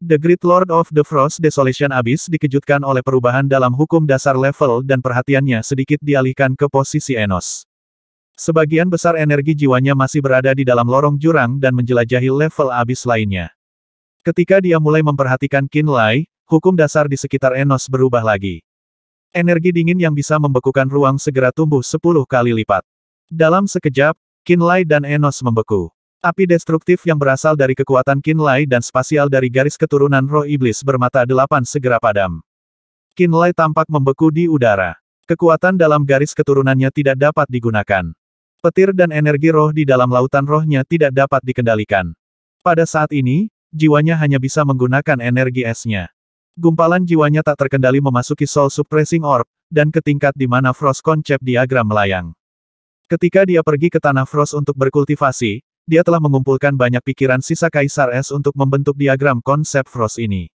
The Great Lord of the Frost Desolation Abyss dikejutkan oleh perubahan dalam hukum dasar level dan perhatiannya sedikit dialihkan ke posisi Enos. Sebagian besar energi jiwanya masih berada di dalam lorong jurang dan menjelajahi level abyss lainnya. Ketika dia mulai memperhatikan Qinlai, hukum dasar di sekitar Enos berubah lagi. Energi dingin yang bisa membekukan ruang segera tumbuh 10 kali lipat. Dalam sekejap, Qinlai dan Enos membeku. Api destruktif yang berasal dari kekuatan Qinlai dan spasial dari garis keturunan roh iblis bermata 8 segera padam. Qinlai tampak membeku di udara. Kekuatan dalam garis keturunannya tidak dapat digunakan. Petir dan energi roh di dalam lautan rohnya tidak dapat dikendalikan. Pada saat ini, jiwanya hanya bisa menggunakan energi esnya. Gumpalan jiwanya tak terkendali memasuki Soul Suppressing Orb, dan ke tingkat di mana Frost Concept Diagram melayang. Ketika dia pergi ke Tanah Frost untuk berkultivasi, dia telah mengumpulkan banyak pikiran sisa Kaisar Es untuk membentuk diagram konsep Frost ini.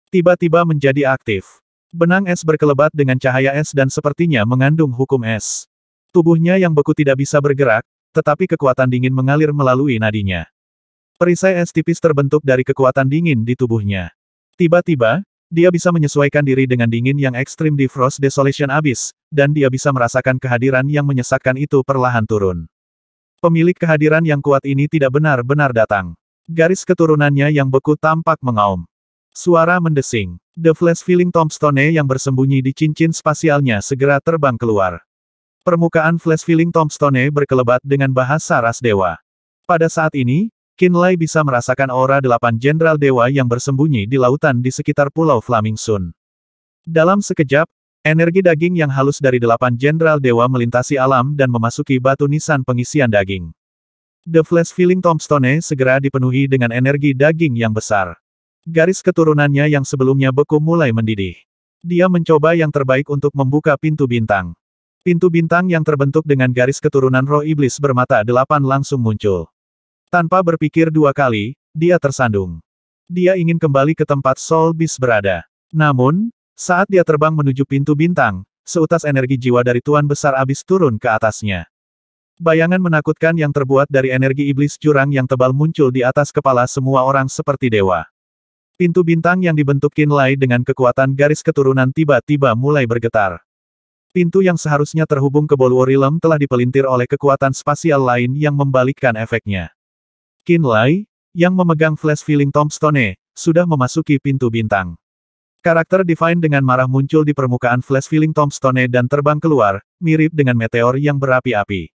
Tiba-tiba menjadi aktif. Benang es berkelebat dengan cahaya es dan sepertinya mengandung hukum es. Tubuhnya yang beku tidak bisa bergerak, tetapi kekuatan dingin mengalir melalui nadinya. Perisai es tipis terbentuk dari kekuatan dingin di tubuhnya. Tiba-tiba, dia bisa menyesuaikan diri dengan dingin yang ekstrim di Frost Desolation Abyss, dan dia bisa merasakan kehadiran yang menyesakkan itu perlahan turun. Pemilik kehadiran yang kuat ini tidak benar-benar datang. Garis keturunannya yang beku tampak mengaum. Suara mendesing. The Flash Filling Tombstone yang bersembunyi di cincin spasialnya segera terbang keluar. Permukaan Flash Filling Tombstone berkelebat dengan bahasa ras dewa. Pada saat ini, Qinlai bisa merasakan aura 8 jenderal dewa yang bersembunyi di lautan di sekitar Pulau Flaming Sun. Dalam sekejap, energi daging yang halus dari 8 jenderal dewa melintasi alam dan memasuki batu nisan pengisian daging. The Flash Filling Tombstone segera dipenuhi dengan energi daging yang besar. Garis keturunannya yang sebelumnya beku mulai mendidih. Dia mencoba yang terbaik untuk membuka pintu bintang. Pintu bintang yang terbentuk dengan garis keturunan roh iblis bermata 8 langsung muncul. Tanpa berpikir 2 kali, dia tersandung. Dia ingin kembali ke tempat Soul Beast berada. Namun, saat dia terbang menuju pintu bintang, seutas energi jiwa dari Tuan Besar Abis turun ke atasnya. Bayangan menakutkan yang terbuat dari energi iblis jurang yang tebal muncul di atas kepala semua orang seperti dewa. Pintu bintang yang dibentuk Qinlai dengan kekuatan garis keturunan tiba-tiba mulai bergetar. Pintu yang seharusnya terhubung ke Bolwo Realm telah dipelintir oleh kekuatan spasial lain yang membalikkan efeknya. Qinlai, yang memegang Flash Filling Tombstone, sudah memasuki pintu bintang. Karakter Divine dengan marah muncul di permukaan Flash Filling Tombstone dan terbang keluar, mirip dengan meteor yang berapi-api.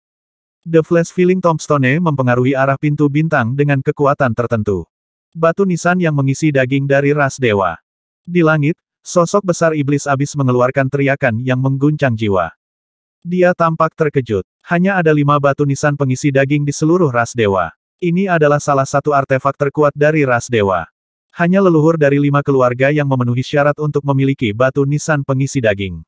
The Flash Filling Tombstone mempengaruhi arah pintu bintang dengan kekuatan tertentu. Batu nisan yang mengisi daging dari ras dewa. Di langit, sosok besar iblis abis mengeluarkan teriakan yang mengguncang jiwa. Dia tampak terkejut. Hanya ada 5 batu nisan pengisi daging di seluruh ras dewa. Ini adalah salah satu artefak terkuat dari ras dewa. Hanya leluhur dari 5 keluarga yang memenuhi syarat untuk memiliki batu nisan pengisi daging.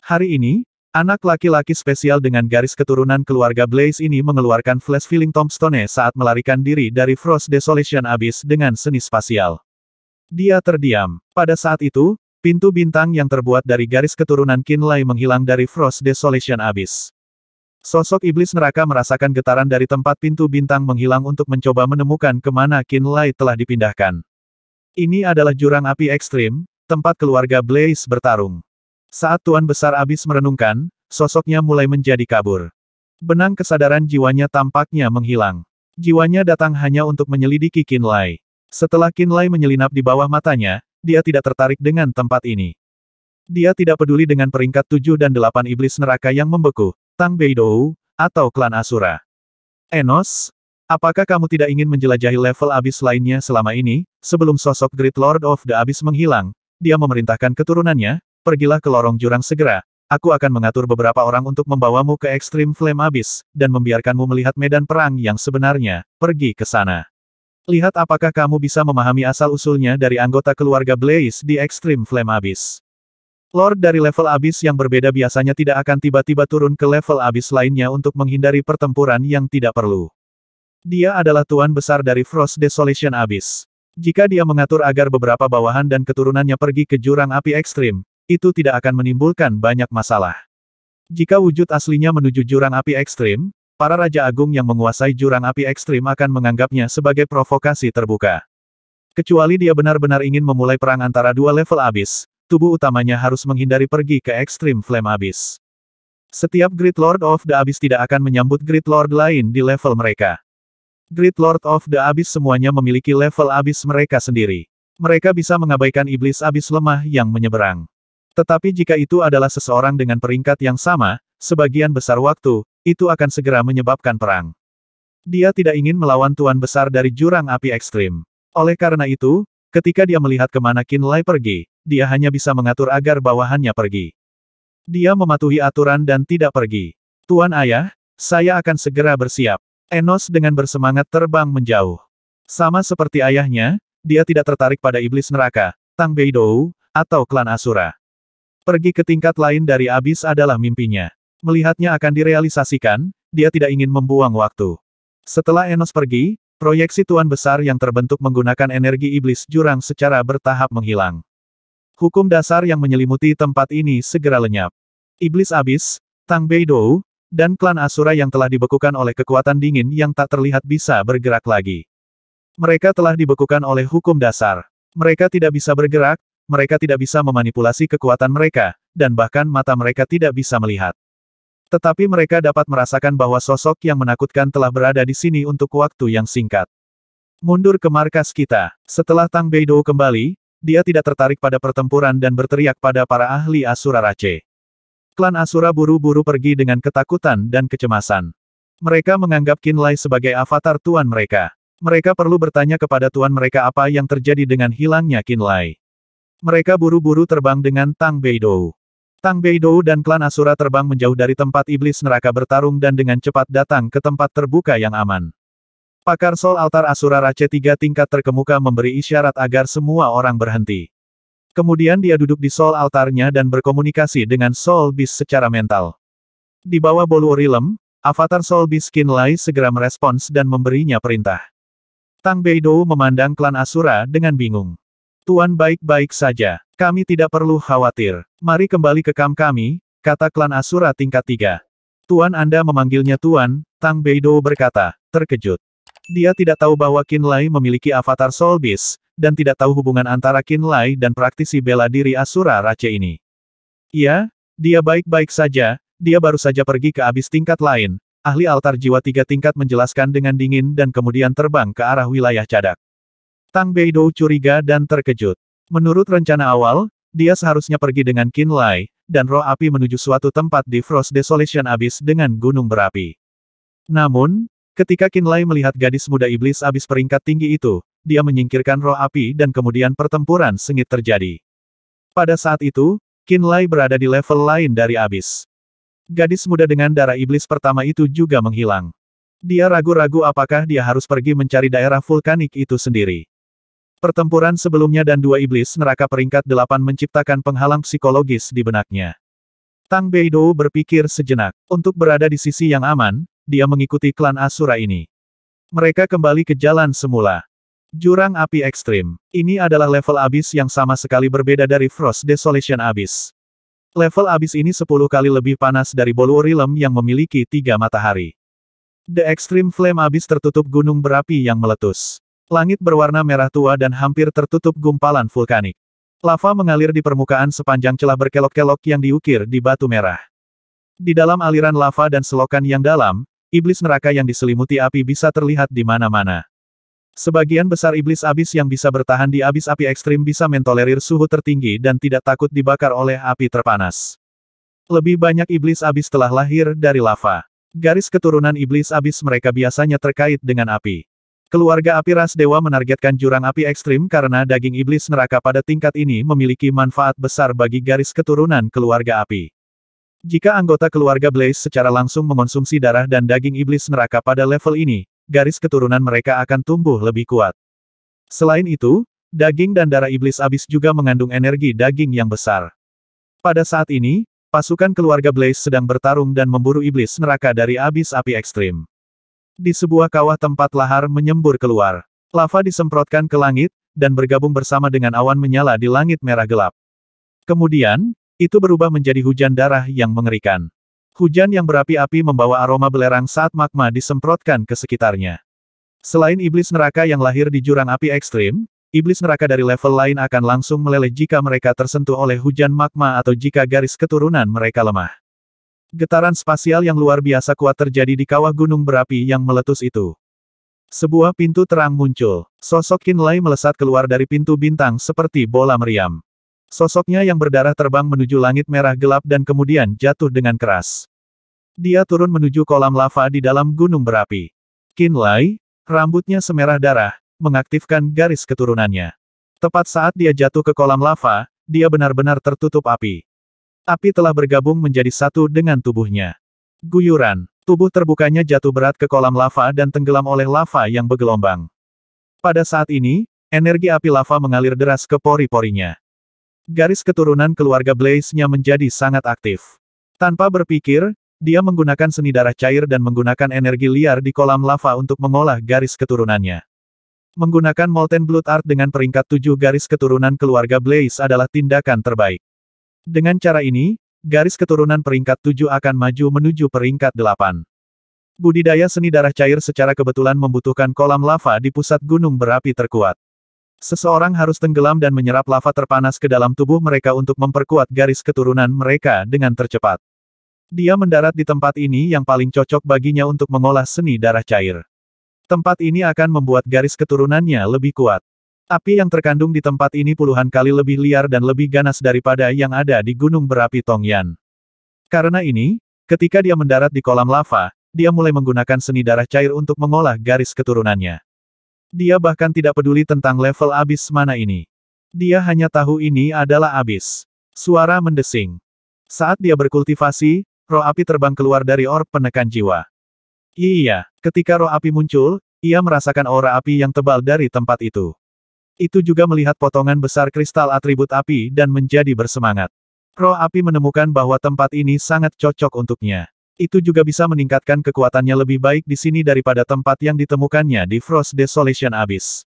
Hari ini, anak laki-laki spesial dengan garis keturunan keluarga Blaze ini mengeluarkan Flash Filling Tombstone saat melarikan diri dari Frost Desolation Abyss dengan seni spasial. Dia terdiam. Pada saat itu, pintu bintang yang terbuat dari garis keturunan Qinlai menghilang dari Frost Desolation Abyss. Sosok iblis neraka merasakan getaran dari tempat pintu bintang menghilang untuk mencoba menemukan kemana Qinlai telah dipindahkan. Ini adalah jurang api ekstrim, tempat keluarga Blaze bertarung. Saat Tuan Besar Abis merenungkan, sosoknya mulai menjadi kabur. Benang kesadaran jiwanya tampaknya menghilang. Jiwanya datang hanya untuk menyelidiki Qinlai. Setelah Qinlai menyelinap di bawah matanya, dia tidak tertarik dengan tempat ini. Dia tidak peduli dengan peringkat 7 dan 8 iblis neraka yang membeku, Tang Beidou, atau klan Asura. Enos, apakah kamu tidak ingin menjelajahi level abis lainnya selama ini? Sebelum sosok Great Lord of the Abyss menghilang, dia memerintahkan keturunannya, pergilah ke lorong jurang segera, aku akan mengatur beberapa orang untuk membawamu ke Extreme Flame Abyss, dan membiarkanmu melihat medan perang yang sebenarnya, pergi ke sana. Lihat apakah kamu bisa memahami asal-usulnya dari anggota keluarga Blaze di Extreme Flame Abyss. Lord dari level Abyss yang berbeda biasanya tidak akan tiba-tiba turun ke level Abyss lainnya untuk menghindari pertempuran yang tidak perlu. Dia adalah Tuan Besar dari Frost Desolation Abyss. Jika dia mengatur agar beberapa bawahan dan keturunannya pergi ke jurang api ekstrim, itu tidak akan menimbulkan banyak masalah. Jika wujud aslinya menuju jurang api ekstrim, para Raja Agung yang menguasai jurang api ekstrim akan menganggapnya sebagai provokasi terbuka. Kecuali dia benar-benar ingin memulai perang antara dua level abis, tubuh utamanya harus menghindari pergi ke Extreme Flame Abyss. Setiap Great Lord of the Abyss tidak akan menyambut Great Lord lain di level mereka. Great Lord of the Abyss semuanya memiliki level Abyss mereka sendiri. Mereka bisa mengabaikan iblis Abyss lemah yang menyeberang. Tetapi jika itu adalah seseorang dengan peringkat yang sama, sebagian besar waktu, itu akan segera menyebabkan perang. Dia tidak ingin melawan Tuan Besar dari Jurang Api Ekstrim. Oleh karena itu, ketika dia melihat kemana Qin Lai pergi, dia hanya bisa mengatur agar bawahannya pergi. Dia mematuhi aturan dan tidak pergi. Tuan Ayah, saya akan segera bersiap. Enos dengan bersemangat terbang menjauh. Sama seperti ayahnya, dia tidak tertarik pada iblis neraka, Tang Beidou, atau klan Asura. Pergi ke tingkat lain dari abis adalah mimpinya. Melihatnya akan direalisasikan, dia tidak ingin membuang waktu. Setelah Enos pergi, proyeksi Tuan Besar yang terbentuk menggunakan energi iblis jurang secara bertahap menghilang. Hukum dasar yang menyelimuti tempat ini segera lenyap. Iblis abis, Tang Beidou, dan klan Asura yang telah dibekukan oleh kekuatan dingin yang tak terlihat bisa bergerak lagi. Mereka telah dibekukan oleh hukum dasar. Mereka tidak bisa bergerak, mereka tidak bisa memanipulasi kekuatan mereka, dan bahkan mata mereka tidak bisa melihat. Tetapi mereka dapat merasakan bahwa sosok yang menakutkan telah berada di sini untuk waktu yang singkat. Mundur ke markas kita. Setelah Tang Beidou kembali, dia tidak tertarik pada pertempuran dan berteriak pada para ahli Asura Rache. Klan Asura buru-buru pergi dengan ketakutan dan kecemasan. Mereka menganggap Qin Lai sebagai avatar tuan mereka. Mereka perlu bertanya kepada tuan mereka apa yang terjadi dengan hilangnya Qin Lai. Mereka buru-buru terbang dengan Tang Beidou. Tang Beidou dan klan Asura terbang menjauh dari tempat iblis neraka bertarung dan dengan cepat datang ke tempat terbuka yang aman. Pakar Soul Altar Asura Rache 3 tingkat terkemuka memberi isyarat agar semua orang berhenti. Kemudian dia duduk di Soul Altarnya dan berkomunikasi dengan Soul Beast secara mental. Di bawah bolu Orilem, avatar Soul Beast Qin Lai segera merespons dan memberinya perintah. Tang Beidou memandang klan Asura dengan bingung. Tuan baik-baik saja. Kami tidak perlu khawatir. Mari kembali ke kamp kami, kata klan Asura tingkat 3. Tuan Anda memanggilnya Tuan, Tang Beidou berkata, terkejut. Dia tidak tahu bahwa Qin Lai memiliki avatar Soul Beast, dan tidak tahu hubungan antara Qin Lai dan praktisi bela diri Asura Rache ini. Iya, dia baik-baik saja, dia baru saja pergi ke abis tingkat lain, ahli altar jiwa 3 tingkat menjelaskan dengan dingin dan kemudian terbang ke arah wilayah Cadak. Tang Beidou curiga dan terkejut. Menurut rencana awal, dia seharusnya pergi dengan Qin Lai, dan roh api menuju suatu tempat di Frost Desolation Abyss dengan gunung berapi. Namun, ketika Qin Lai melihat gadis muda iblis abis peringkat tinggi itu, dia menyingkirkan roh api dan kemudian pertempuran sengit terjadi. Pada saat itu, Qin Lai berada di level lain dari abis. Gadis muda dengan darah iblis pertama itu juga menghilang. Dia ragu-ragu apakah dia harus pergi mencari daerah vulkanik itu sendiri. Pertempuran sebelumnya dan dua iblis neraka peringkat 8 menciptakan penghalang psikologis di benaknya. Tang Beidou berpikir sejenak. Untuk berada di sisi yang aman, dia mengikuti klan Asura ini. Mereka kembali ke jalan semula. Jurang api ekstrim. Ini adalah level abis yang sama sekali berbeda dari Frost Desolation Abyss. Level abis ini 10 kali lebih panas dari bolu Orilem yang memiliki 3 matahari. The Extreme Flame Abyss tertutup gunung berapi yang meletus. Langit berwarna merah tua dan hampir tertutup gumpalan vulkanik. Lava mengalir di permukaan sepanjang celah berkelok-kelok yang diukir di batu merah. Di dalam aliran lava dan selokan yang dalam, iblis neraka yang diselimuti api bisa terlihat di mana-mana. Sebagian besar iblis abis yang bisa bertahan di abis api ekstrim bisa mentolerir suhu tertinggi dan tidak takut dibakar oleh api terpanas. Lebih banyak iblis abis telah lahir dari lava. Garis keturunan iblis abis mereka biasanya terkait dengan api. Keluarga api ras dewa menargetkan jurang api ekstrim karena daging iblis neraka pada tingkat ini memiliki manfaat besar bagi garis keturunan keluarga api. Jika anggota keluarga Blaze secara langsung mengonsumsi darah dan daging iblis neraka pada level ini, garis keturunan mereka akan tumbuh lebih kuat. Selain itu, daging dan darah iblis abis juga mengandung energi daging yang besar. Pada saat ini, pasukan keluarga Blaze sedang bertarung dan memburu iblis neraka dari abis api ekstrim. Di sebuah kawah tempat lahar menyembur keluar. Lava disemprotkan ke langit, dan bergabung bersama dengan awan menyala di langit merah gelap. Kemudian, itu berubah menjadi hujan darah yang mengerikan. Hujan yang berapi-api membawa aroma belerang saat magma disemprotkan ke sekitarnya. Selain iblis neraka yang lahir di jurang api ekstrim, iblis neraka dari level lain akan langsung meleleh jika mereka tersentuh oleh hujan magma atau jika garis keturunan mereka lemah. Getaran spasial yang luar biasa kuat terjadi di kawah gunung berapi yang meletus itu. Sebuah pintu terang muncul. Sosok Qinlai melesat keluar dari pintu bintang seperti bola meriam. Sosoknya yang berdarah terbang menuju langit merah gelap dan kemudian jatuh dengan keras. Dia turun menuju kolam lava di dalam gunung berapi. Qinlai, rambutnya semerah darah, mengaktifkan garis keturunannya. Tepat saat dia jatuh ke kolam lava, dia benar-benar tertutup api. Api telah bergabung menjadi satu dengan tubuhnya. Guyuran, tubuh terbukanya jatuh berat ke kolam lava dan tenggelam oleh lava yang bergelombang. Pada saat ini, energi api lava mengalir deras ke pori-porinya. Garis keturunan keluarga Blaze-nya menjadi sangat aktif. Tanpa berpikir, dia menggunakan seni darah cair dan menggunakan energi liar di kolam lava untuk mengolah garis keturunannya. Menggunakan Molten Blood Art dengan peringkat 7 garis keturunan keluarga Blaze adalah tindakan terbaik. Dengan cara ini, garis keturunan peringkat 7 akan maju menuju peringkat 8. Budidaya seni darah cair secara kebetulan membutuhkan kolam lava di pusat gunung berapi terkuat. Seseorang harus tenggelam dan menyerap lava terpanas ke dalam tubuh mereka untuk memperkuat garis keturunan mereka dengan tercepat. Dia mendarat di tempat ini yang paling cocok baginya untuk mengolah seni darah cair. Tempat ini akan membuat garis keturunannya lebih kuat. Api yang terkandung di tempat ini puluhan kali lebih liar dan lebih ganas daripada yang ada di gunung berapi Tongyan. Karena ini, ketika dia mendarat di kolam lava, dia mulai menggunakan seni darah cair untuk mengolah garis keturunannya. Dia bahkan tidak peduli tentang level abis mana ini. Dia hanya tahu ini adalah abis. Suara mendesing. Saat dia berkultivasi, roh api terbang keluar dari orb penekan jiwa. Iya, ketika roh api muncul, ia merasakan aura api yang tebal dari tempat itu. Itu juga melihat potongan besar kristal atribut api dan menjadi bersemangat. Roh api menemukan bahwa tempat ini sangat cocok untuknya. Itu juga bisa meningkatkan kekuatannya lebih baik di sini daripada tempat yang ditemukannya di Frost Desolation Abyss.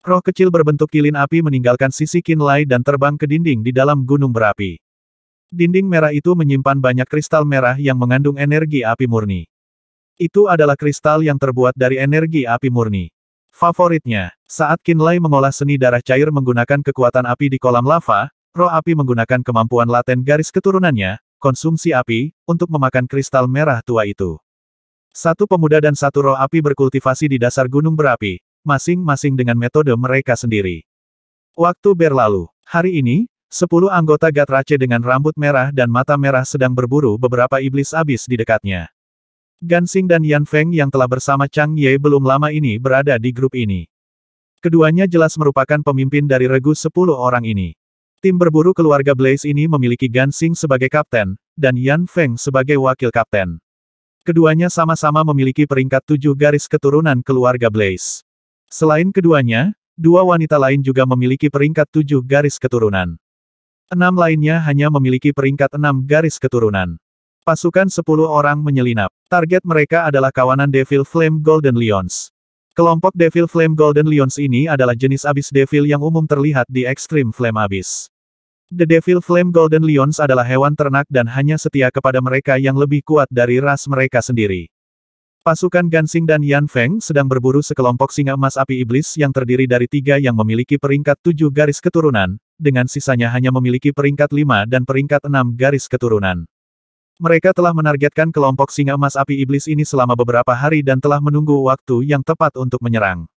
Roh kecil berbentuk kilin api meninggalkan sisi Qinlai dan terbang ke dinding di dalam gunung berapi. Dinding merah itu menyimpan banyak kristal merah yang mengandung energi api murni. Itu adalah kristal yang terbuat dari energi api murni. Favoritnya, saat Qinlai mengolah seni darah cair menggunakan kekuatan api di kolam lava, roh api menggunakan kemampuan laten garis keturunannya, konsumsi api, untuk memakan kristal merah tua itu. Satu pemuda dan satu roh api berkultivasi di dasar gunung berapi, masing-masing dengan metode mereka sendiri. Waktu berlalu. Hari ini, 10 anggota Gatrace dengan rambut merah dan mata merah sedang berburu beberapa iblis abis di dekatnya. Gansing dan Yan Feng yang telah bersama Chang Ye belum lama ini berada di grup ini. Keduanya jelas merupakan pemimpin dari regu 10 orang ini. Tim berburu keluarga Blaze ini memiliki Gansing sebagai kapten, dan Yan Feng sebagai wakil kapten. Keduanya sama-sama memiliki peringkat 7 garis keturunan keluarga Blaze. Selain keduanya, 2 wanita lain juga memiliki peringkat 7 garis keturunan. 6 lainnya hanya memiliki peringkat 6 garis keturunan. Pasukan 10 orang menyelinap. Target mereka adalah kawanan Devil Flame Golden Lions. Kelompok Devil Flame Golden Lions ini adalah jenis abis Devil yang umum terlihat di Extreme Flame Abyss. The Devil Flame Golden Lions adalah hewan ternak dan hanya setia kepada mereka yang lebih kuat dari ras mereka sendiri. Pasukan Gansing dan Yan Feng sedang berburu sekelompok singa emas api iblis yang terdiri dari 3 yang memiliki peringkat 7 garis keturunan, dengan sisanya hanya memiliki peringkat 5 dan peringkat 6 garis keturunan. Mereka telah menargetkan kelompok singa emas api iblis ini selama beberapa hari dan telah menunggu waktu yang tepat untuk menyerang.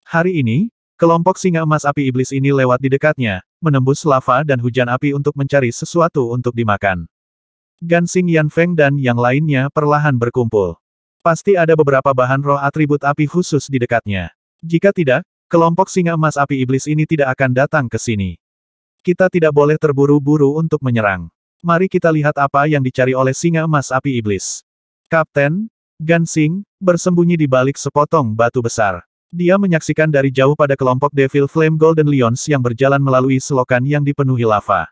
Hari ini, kelompok singa emas api iblis ini lewat di dekatnya, menembus lava dan hujan api untuk mencari sesuatu untuk dimakan. Gansing, Yan Feng dan yang lainnya perlahan berkumpul. Pasti ada beberapa bahan roh atribut api khusus di dekatnya. Jika tidak, kelompok singa emas api iblis ini tidak akan datang ke sini. Kita tidak boleh terburu-buru untuk menyerang. Mari kita lihat apa yang dicari oleh singa emas api iblis. Kapten Gansing bersembunyi di balik sepotong batu besar. Dia menyaksikan dari jauh pada kelompok Devil Flame Golden Lions yang berjalan melalui selokan yang dipenuhi lava.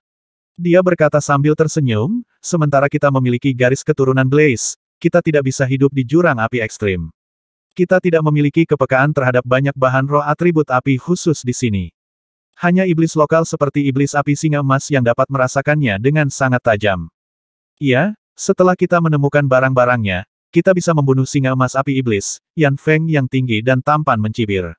Dia berkata sambil tersenyum, sementara kita memiliki garis keturunan Blaze, kita tidak bisa hidup di jurang api ekstrim. Kita tidak memiliki kepekaan terhadap banyak bahan roh atribut api khusus di sini. Hanya iblis lokal seperti iblis api singa emas yang dapat merasakannya dengan sangat tajam. Iya, setelah kita menemukan barang-barangnya, kita bisa membunuh singa emas api iblis, Yan Feng yang tinggi dan tampan mencibir.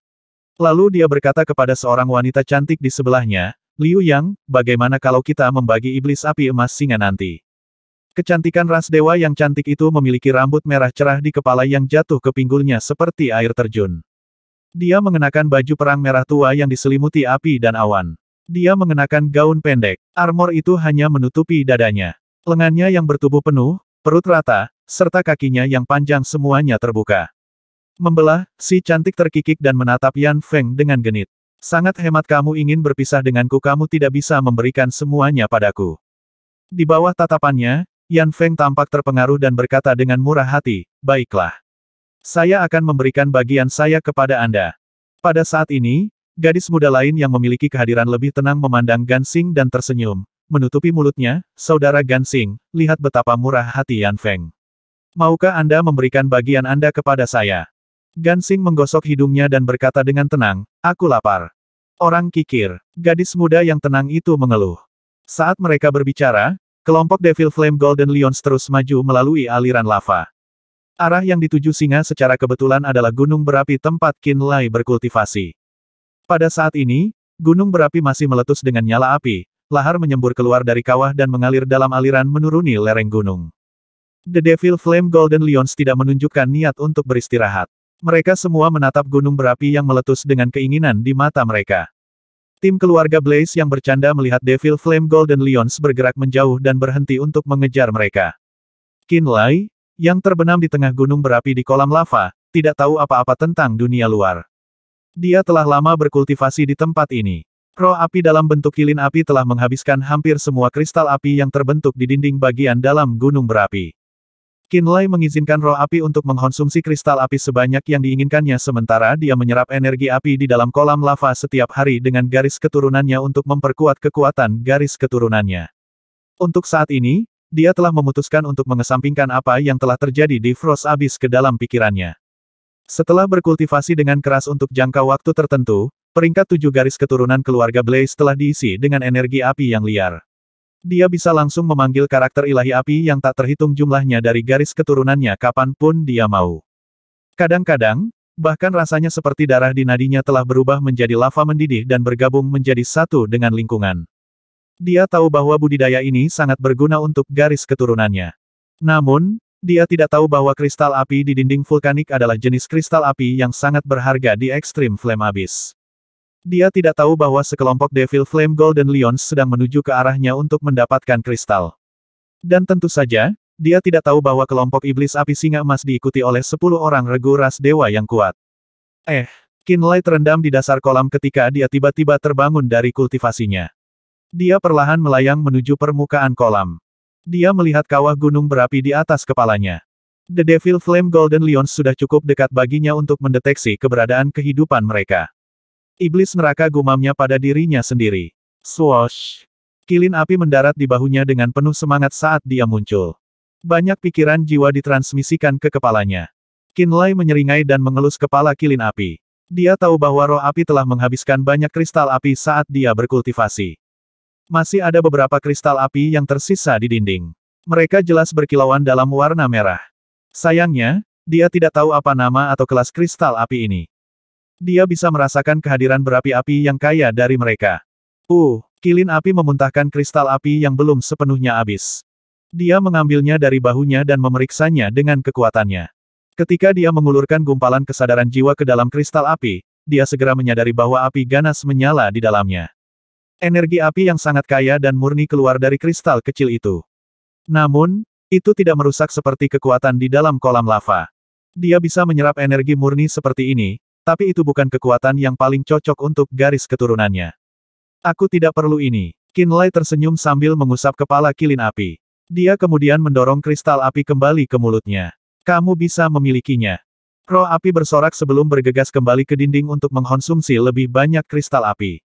Lalu dia berkata kepada seorang wanita cantik di sebelahnya, Liu Yang, bagaimana kalau kita membagi iblis api emas singa nanti? Kecantikan ras dewa yang cantik itu memiliki rambut merah cerah di kepala yang jatuh ke pinggulnya seperti air terjun. Dia mengenakan baju perang merah tua yang diselimuti api dan awan. Dia mengenakan gaun pendek. Armor itu hanya menutupi dadanya. Lengannya yang bertubuh penuh, perut rata, serta kakinya yang panjang semuanya terbuka. Membelah, si cantik terkikik dan menatap Yan Feng dengan genit. Sangat hemat kamu ingin berpisah denganku, kamu tidak bisa memberikan semuanya padaku. Di bawah tatapannya, Yan Feng tampak terpengaruh dan berkata dengan murah hati, baiklah. Saya akan memberikan bagian saya kepada Anda. Pada saat ini, gadis muda lain yang memiliki kehadiran lebih tenang memandang Gansing dan tersenyum. Menutupi mulutnya, saudara Gansing, lihat betapa murah hati Yan Feng. Maukah Anda memberikan bagian Anda kepada saya? Gansing menggosok hidungnya dan berkata dengan tenang, aku lapar. Orang kikir, gadis muda yang tenang itu mengeluh. Saat mereka berbicara, kelompok Devil Flame Golden Lions terus maju melalui aliran lava. Arah yang dituju singa secara kebetulan adalah gunung berapi tempat Qin Lai berkultivasi. Pada saat ini, gunung berapi masih meletus dengan nyala api, lahar menyembur keluar dari kawah dan mengalir dalam aliran menuruni lereng gunung. The Devil Flame Golden Lions tidak menunjukkan niat untuk beristirahat. Mereka semua menatap gunung berapi yang meletus dengan keinginan di mata mereka. Tim keluarga Blaze yang bercanda melihat Devil Flame Golden Lions bergerak menjauh dan berhenti untuk mengejar mereka. Qin Lai, yang terbenam di tengah gunung berapi di kolam lava, tidak tahu apa-apa tentang dunia luar. Dia telah lama berkultivasi di tempat ini. Roh api dalam bentuk kilin api telah menghabiskan hampir semua kristal api yang terbentuk di dinding bagian dalam gunung berapi. Qin Lai mengizinkan roh api untuk mengkonsumsi kristal api sebanyak yang diinginkannya sementara dia menyerap energi api di dalam kolam lava setiap hari dengan garis keturunannya untuk memperkuat kekuatan garis keturunannya. Untuk saat ini, dia telah memutuskan untuk mengesampingkan apa yang telah terjadi di Frost Abyss ke dalam pikirannya. Setelah berkultivasi dengan keras untuk jangka waktu tertentu, peringkat 7 garis keturunan keluarga Blaze telah diisi dengan energi api yang liar. Dia bisa langsung memanggil karakter ilahi api yang tak terhitung jumlahnya dari garis keturunannya kapanpun dia mau. Kadang-kadang, bahkan rasanya seperti darah di nadinya telah berubah menjadi lava mendidih dan bergabung menjadi satu dengan lingkungan. Dia tahu bahwa budidaya ini sangat berguna untuk garis keturunannya. Namun, dia tidak tahu bahwa kristal api di dinding vulkanik adalah jenis kristal api yang sangat berharga di Extreme Flame Abyss. Dia tidak tahu bahwa sekelompok Devil Flame Golden Lions sedang menuju ke arahnya untuk mendapatkan kristal. Dan tentu saja, dia tidak tahu bahwa kelompok iblis api singa emas diikuti oleh 10 orang regu ras dewa yang kuat. Qin Lai terendam di dasar kolam ketika dia tiba-tiba terbangun dari kultivasinya. Dia perlahan melayang menuju permukaan kolam. Dia melihat kawah gunung berapi di atas kepalanya. The Devil Flame Golden Lions sudah cukup dekat baginya untuk mendeteksi keberadaan kehidupan mereka. Iblis neraka gumamnya pada dirinya sendiri. Swoosh! Kilin api mendarat di bahunya dengan penuh semangat saat dia muncul. Banyak pikiran jiwa ditransmisikan ke kepalanya. Qin Lai menyeringai dan mengelus kepala kilin api. Dia tahu bahwa roh api telah menghabiskan banyak kristal api saat dia berkultivasi. Masih ada beberapa kristal api yang tersisa di dinding. Mereka jelas berkilauan dalam warna merah. Sayangnya, dia tidak tahu apa nama atau kelas kristal api ini. Dia bisa merasakan kehadiran berapi-api yang kaya dari mereka. Kilin api memuntahkan kristal api yang belum sepenuhnya habis. Dia mengambilnya dari bahunya dan memeriksanya dengan kekuatannya. Ketika dia mengulurkan gumpalan kesadaran jiwa ke dalam kristal api, dia segera menyadari bahwa api ganas menyala di dalamnya. Energi api yang sangat kaya dan murni keluar dari kristal kecil itu. Namun, itu tidak merusak seperti kekuatan di dalam kolam lava. Dia bisa menyerap energi murni seperti ini, tapi itu bukan kekuatan yang paling cocok untuk garis keturunannya. Aku tidak perlu ini. Qin Lai tersenyum sambil mengusap kepala kilin api. Dia kemudian mendorong kristal api kembali ke mulutnya. Kamu bisa memilikinya. Roh api bersorak sebelum bergegas kembali ke dinding untuk mengkonsumsi lebih banyak kristal api.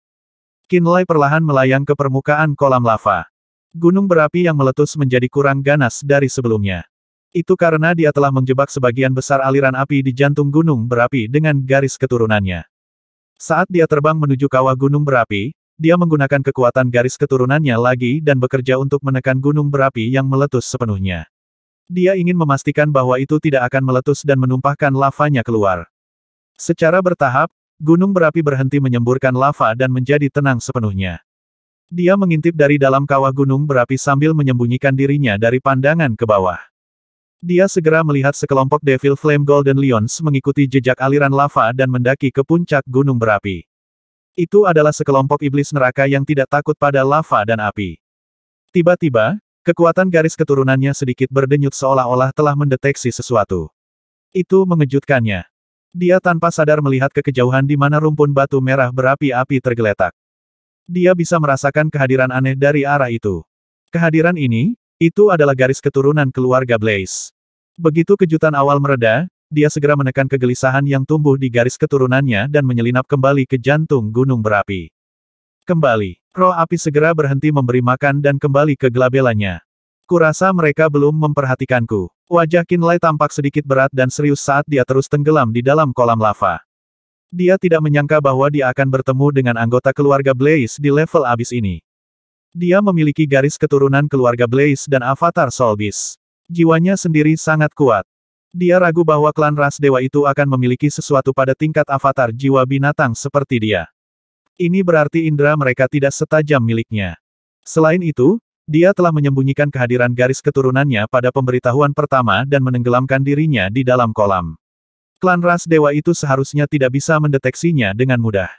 Qin Lai perlahan melayang ke permukaan kolam lava. Gunung berapi yang meletus menjadi kurang ganas dari sebelumnya. Itu karena dia telah menjebak sebagian besar aliran api di jantung gunung berapi dengan garis keturunannya. Saat dia terbang menuju kawah gunung berapi, dia menggunakan kekuatan garis keturunannya lagi dan bekerja untuk menekan gunung berapi yang meletus sepenuhnya. Dia ingin memastikan bahwa itu tidak akan meletus dan menumpahkan lavanya keluar. Secara bertahap, gunung berapi berhenti menyemburkan lava dan menjadi tenang sepenuhnya. Dia mengintip dari dalam kawah gunung berapi sambil menyembunyikan dirinya dari pandangan ke bawah. Dia segera melihat sekelompok Devil Flame Golden Lions mengikuti jejak aliran lava dan mendaki ke puncak gunung berapi. Itu adalah sekelompok iblis neraka yang tidak takut pada lava dan api. Tiba-tiba, kekuatan garis keturunannya sedikit berdenyut seolah-olah telah mendeteksi sesuatu. Itu mengejutkannya. Dia tanpa sadar melihat ke kejauhan di mana rumpun batu merah berapi-api tergeletak. Dia bisa merasakan kehadiran aneh dari arah itu. Kehadiran ini, itu adalah garis keturunan keluarga Blaze. Begitu kejutan awal mereda, dia segera menekan kegelisahan yang tumbuh di garis keturunannya dan menyelinap kembali ke jantung gunung berapi. Kembali, roh api segera berhenti memberi makan dan kembali ke gelabelannya. Kurasa mereka belum memperhatikanku. Wajah Qinlai tampak sedikit berat dan serius saat dia terus tenggelam di dalam kolam lava. Dia tidak menyangka bahwa dia akan bertemu dengan anggota keluarga Blaze di level abis ini. Dia memiliki garis keturunan keluarga Blaze dan avatar Soul Beast. Jiwanya sendiri sangat kuat. Dia ragu bahwa klan ras dewa itu akan memiliki sesuatu pada tingkat avatar jiwa binatang seperti dia. Ini berarti indera mereka tidak setajam miliknya. Selain itu, dia telah menyembunyikan kehadiran garis keturunannya pada pemberitahuan pertama dan menenggelamkan dirinya di dalam kolam. Klan ras dewa itu seharusnya tidak bisa mendeteksinya dengan mudah.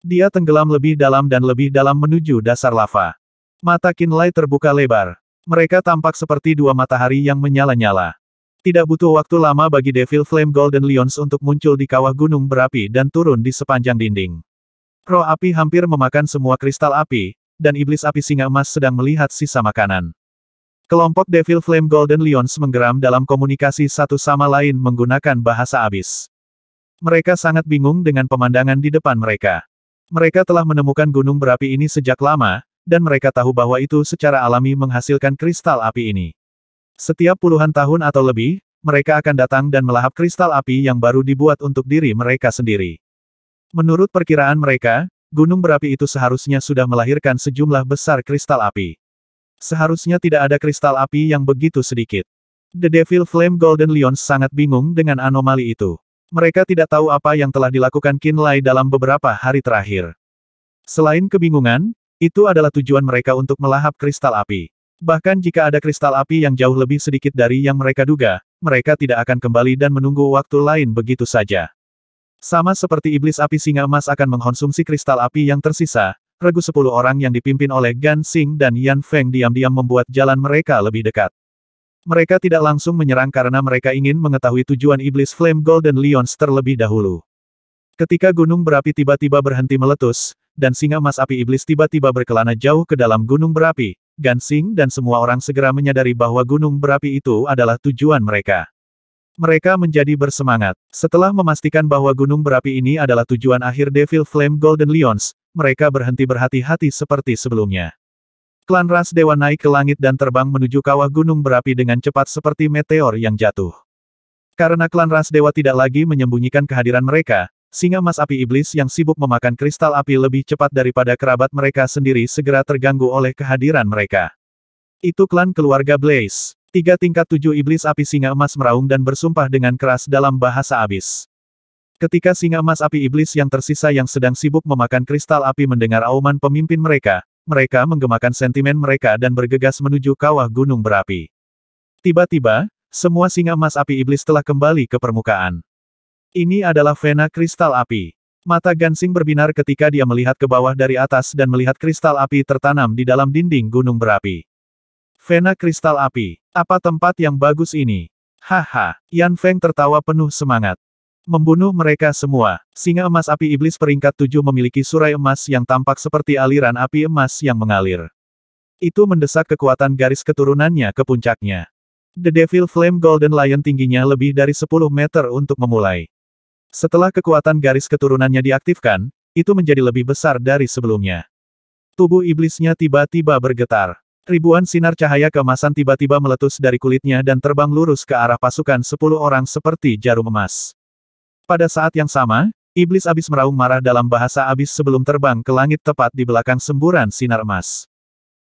Dia tenggelam lebih dalam dan lebih dalam menuju dasar lava. Mata Qinlai terbuka lebar. Mereka tampak seperti dua matahari yang menyala-nyala. Tidak butuh waktu lama bagi Devil Flame Golden Lions untuk muncul di kawah gunung berapi dan turun di sepanjang dinding. Roh api hampir memakan semua kristal api, dan iblis api singa emas sedang melihat sisa makanan. Kelompok Devil Flame Golden Lions menggeram dalam komunikasi satu sama lain menggunakan bahasa abis. Mereka sangat bingung dengan pemandangan di depan mereka. Mereka telah menemukan gunung berapi ini sejak lama, dan mereka tahu bahwa itu secara alami menghasilkan kristal api ini. Setiap puluhan tahun atau lebih, mereka akan datang dan melahap kristal api yang baru dibuat untuk diri mereka sendiri. Menurut perkiraan mereka, gunung berapi itu seharusnya sudah melahirkan sejumlah besar kristal api. Seharusnya tidak ada kristal api yang begitu sedikit. The Devil Flame Golden Lions sangat bingung dengan anomali itu. Mereka tidak tahu apa yang telah dilakukan Qinlai dalam beberapa hari terakhir. Selain kebingungan, itu adalah tujuan mereka untuk melahap kristal api. Bahkan jika ada kristal api yang jauh lebih sedikit dari yang mereka duga, mereka tidak akan kembali dan menunggu waktu lain begitu saja. Sama seperti iblis api singa emas akan mengkonsumsi kristal api yang tersisa, regu 10 orang yang dipimpin oleh Gan Xing dan Yan Feng diam-diam membuat jalan mereka lebih dekat. Mereka tidak langsung menyerang karena mereka ingin mengetahui tujuan iblis Flame Golden Lions terlebih dahulu. Ketika gunung berapi tiba-tiba berhenti meletus, dan singa emas api iblis tiba-tiba berkelana jauh ke dalam gunung berapi, Gan Xing dan semua orang segera menyadari bahwa gunung berapi itu adalah tujuan mereka. Mereka menjadi bersemangat. Setelah memastikan bahwa gunung berapi ini adalah tujuan akhir Devil Flame Golden Lions, mereka berhenti berhati-hati seperti sebelumnya. Klan ras dewa naik ke langit dan terbang menuju kawah gunung berapi dengan cepat seperti meteor yang jatuh. Karena klan ras dewa tidak lagi menyembunyikan kehadiran mereka, singa emas api iblis yang sibuk memakan kristal api lebih cepat daripada kerabat mereka sendiri segera terganggu oleh kehadiran mereka. Itu klan keluarga Blaze. 3 tingkat 7 iblis api singa emas meraung dan bersumpah dengan keras dalam bahasa abis. Ketika singa emas api iblis yang tersisa yang sedang sibuk memakan kristal api mendengar auman pemimpin mereka, mereka menggemakan sentimen mereka dan bergegas menuju kawah gunung berapi. Tiba-tiba, semua singa emas api iblis telah kembali ke permukaan. Ini adalah vena kristal api. Mata Gan Xing berbinar ketika dia melihat ke bawah dari atas dan melihat kristal api tertanam di dalam dinding gunung berapi. Vena kristal api. Apa tempat yang bagus ini? Haha, Yan Feng tertawa penuh semangat. Membunuh mereka semua. Singa emas api iblis peringkat 7 memiliki surai emas yang tampak seperti aliran api emas yang mengalir. Itu mendesak kekuatan garis keturunannya ke puncaknya. The Devil Flame Golden Lion tingginya lebih dari 10 meter untuk memulai. Setelah kekuatan garis keturunannya diaktifkan, itu menjadi lebih besar dari sebelumnya. Tubuh iblisnya tiba-tiba bergetar. Ribuan sinar cahaya keemasan tiba-tiba meletus dari kulitnya dan terbang lurus ke arah pasukan 10 orang seperti jarum emas. Pada saat yang sama, iblis abis meraung marah dalam bahasa abis sebelum terbang ke langit tepat di belakang semburan sinar emas.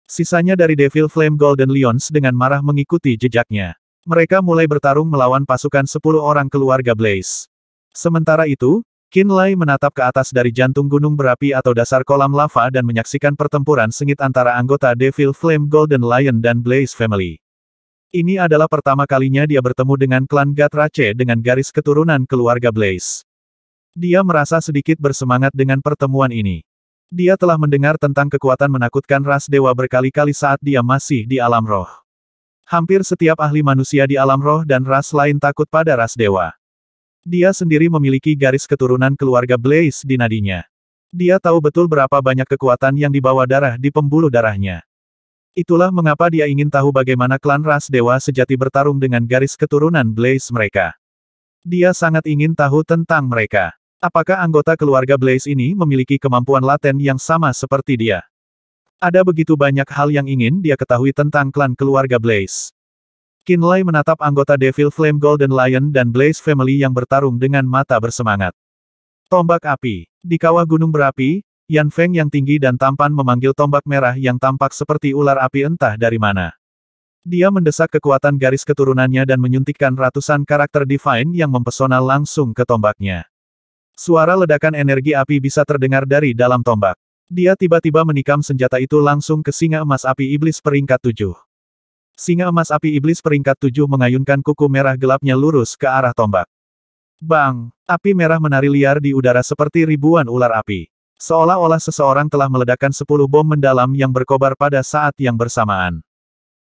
Sisanya dari Devil Flame Golden Lions dengan marah mengikuti jejaknya. Mereka mulai bertarung melawan pasukan 10 orang keluarga Blaze. Sementara itu, Qinlai menatap ke atas dari jantung gunung berapi atau dasar kolam lava dan menyaksikan pertempuran sengit antara anggota Devil Flame Golden Lion dan Blaze Family. Ini adalah pertama kalinya dia bertemu dengan klan Gatrache dengan garis keturunan keluarga Blaze. Dia merasa sedikit bersemangat dengan pertemuan ini. Dia telah mendengar tentang kekuatan menakutkan ras dewa berkali-kali saat dia masih di alam roh. Hampir setiap ahli manusia di alam roh dan ras lain takut pada ras dewa. Dia sendiri memiliki garis keturunan keluarga Blaze di nadinya. Dia tahu betul berapa banyak kekuatan yang dibawa darah di pembuluh darahnya. Itulah mengapa dia ingin tahu bagaimana klan ras dewa sejati bertarung dengan garis keturunan Blaze mereka. Dia sangat ingin tahu tentang mereka. Apakah anggota keluarga Blaze ini memiliki kemampuan laten yang sama seperti dia? Ada begitu banyak hal yang ingin dia ketahui tentang klan keluarga Blaze. Qinlai menatap anggota Devil Flame Golden Lion dan Blaze Family yang bertarung dengan mata bersemangat. Tombak api. Di kawah gunung berapi, Yan Feng yang tinggi dan tampan memanggil tombak merah yang tampak seperti ular api entah dari mana. Dia mendesak kekuatan garis keturunannya dan menyuntikkan ratusan karakter divine yang mempesona langsung ke tombaknya. Suara ledakan energi api bisa terdengar dari dalam tombak. Dia tiba-tiba menikam senjata itu langsung ke singa emas api iblis peringkat 7. Singa emas api iblis peringkat 7 mengayunkan kuku merah gelapnya lurus ke arah tombak. Bang! Api merah menari liar di udara seperti ribuan ular api. Seolah-olah seseorang telah meledakkan 10 bom mendalam yang berkobar pada saat yang bersamaan.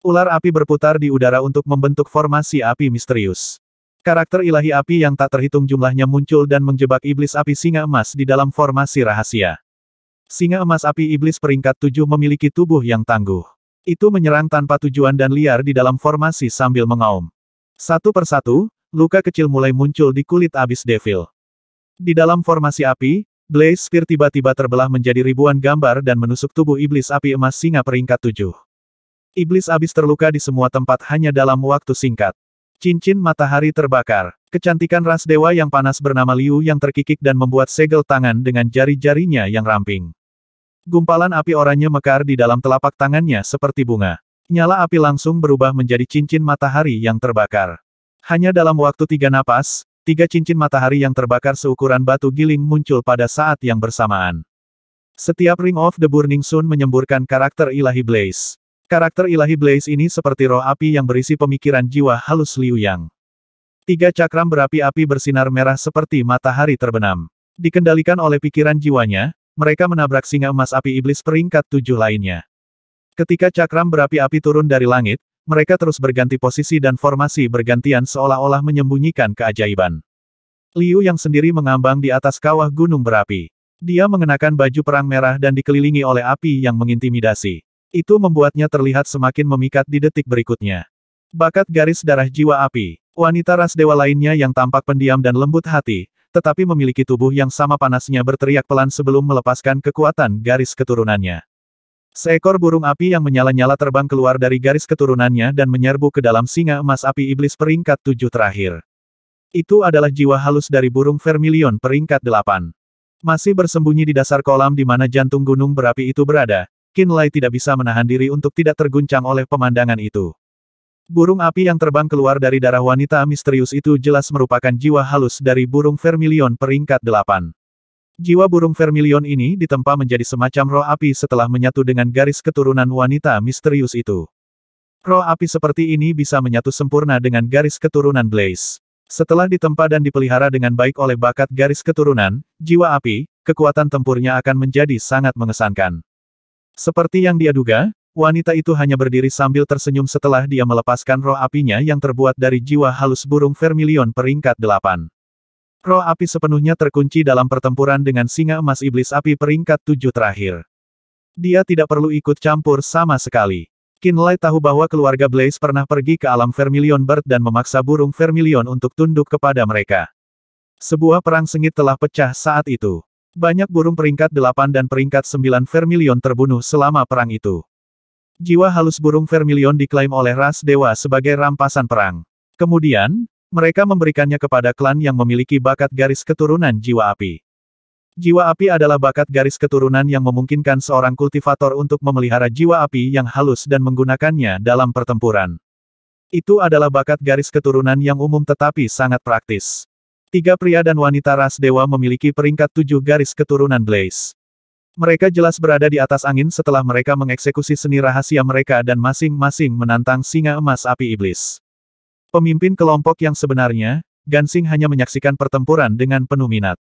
Ular api berputar di udara untuk membentuk formasi api misterius. Karakter ilahi api yang tak terhitung jumlahnya muncul dan menjebak iblis api singa emas di dalam formasi rahasia. Singa emas api iblis peringkat 7 memiliki tubuh yang tangguh. Itu menyerang tanpa tujuan dan liar di dalam formasi sambil mengaum. Satu persatu, luka kecil mulai muncul di kulit abis devil. Di dalam formasi api, Blaze Spear tiba-tiba terbelah menjadi ribuan gambar dan menusuk tubuh iblis api emas singa peringkat 7. Iblis abis terluka di semua tempat hanya dalam waktu singkat. Cincin matahari terbakar. Kecantikan ras dewa yang panas bernama Liu yang terkikik dan membuat segel tangan dengan jari-jarinya yang ramping. Gumpalan api oranye mekar di dalam telapak tangannya seperti bunga. Nyala api langsung berubah menjadi cincin matahari yang terbakar. Hanya dalam waktu 3 napas, 3 cincin matahari yang terbakar seukuran batu giling muncul pada saat yang bersamaan. Setiap Ring of the Burning Sun menyemburkan karakter ilahi Blaze. Karakter ilahi Blaze ini seperti roh api yang berisi pemikiran jiwa halus Liu Yang. 3 cakram berapi-api bersinar merah seperti matahari terbenam. Dikendalikan oleh pikiran jiwanya, mereka menabrak singa emas api iblis peringkat 7 lainnya. Ketika cakram berapi-api turun dari langit, mereka terus berganti posisi dan formasi bergantian seolah-olah menyembunyikan keajaiban. Liu Yang sendiri mengambang di atas kawah gunung berapi. Dia mengenakan baju perang merah dan dikelilingi oleh api yang mengintimidasi. Itu membuatnya terlihat semakin memikat di detik berikutnya. Bakat garis darah jiwa api. Wanita ras dewa lainnya yang tampak pendiam dan lembut hati, tetapi memiliki tubuh yang sama panasnya berteriak pelan sebelum melepaskan kekuatan garis keturunannya. Seekor burung api yang menyala-nyala terbang keluar dari garis keturunannya dan menyerbu ke dalam singa emas api iblis peringkat 7 terakhir. Itu adalah jiwa halus dari burung vermilion peringkat 8. Masih bersembunyi di dasar kolam di mana jantung gunung berapi itu berada, Qinlai tidak bisa menahan diri untuk tidak terguncang oleh pemandangan itu. Burung api yang terbang keluar dari darah wanita misterius itu jelas merupakan jiwa halus dari burung vermilion peringkat 8. Jiwa burung vermilion ini ditempa menjadi semacam roh api setelah menyatu dengan garis keturunan wanita misterius itu. Roh api seperti ini bisa menyatu sempurna dengan garis keturunan Blaze. Setelah ditempa dan dipelihara dengan baik oleh bakat garis keturunan, jiwa api, kekuatan tempurnya akan menjadi sangat mengesankan. Seperti yang dia duga, wanita itu hanya berdiri sambil tersenyum setelah dia melepaskan roh apinya yang terbuat dari jiwa halus burung vermilion peringkat 8. Roh api sepenuhnya terkunci dalam pertempuran dengan singa emas iblis api peringkat 7 terakhir. Dia tidak perlu ikut campur sama sekali. Qinlai tahu bahwa keluarga Blaze pernah pergi ke alam Vermilion Bird dan memaksa burung Vermilion untuk tunduk kepada mereka. Sebuah perang sengit telah pecah saat itu. Banyak burung peringkat 8 dan peringkat 9 Vermilion terbunuh selama perang itu. Jiwa halus burung Vermilion diklaim oleh ras dewa sebagai rampasan perang. Kemudian, mereka memberikannya kepada klan yang memiliki bakat garis keturunan jiwa api. Jiwa api adalah bakat garis keturunan yang memungkinkan seorang kultivator untuk memelihara jiwa api yang halus dan menggunakannya dalam pertempuran. Itu adalah bakat garis keturunan yang umum tetapi sangat praktis. Tiga pria dan wanita ras dewa memiliki peringkat 7 garis keturunan Blaze. Mereka jelas berada di atas angin setelah mereka mengeksekusi seni rahasia mereka dan masing-masing menantang singa emas api iblis. Pemimpin kelompok yang sebenarnya, Gansing hanya menyaksikan pertempuran dengan penuh minat.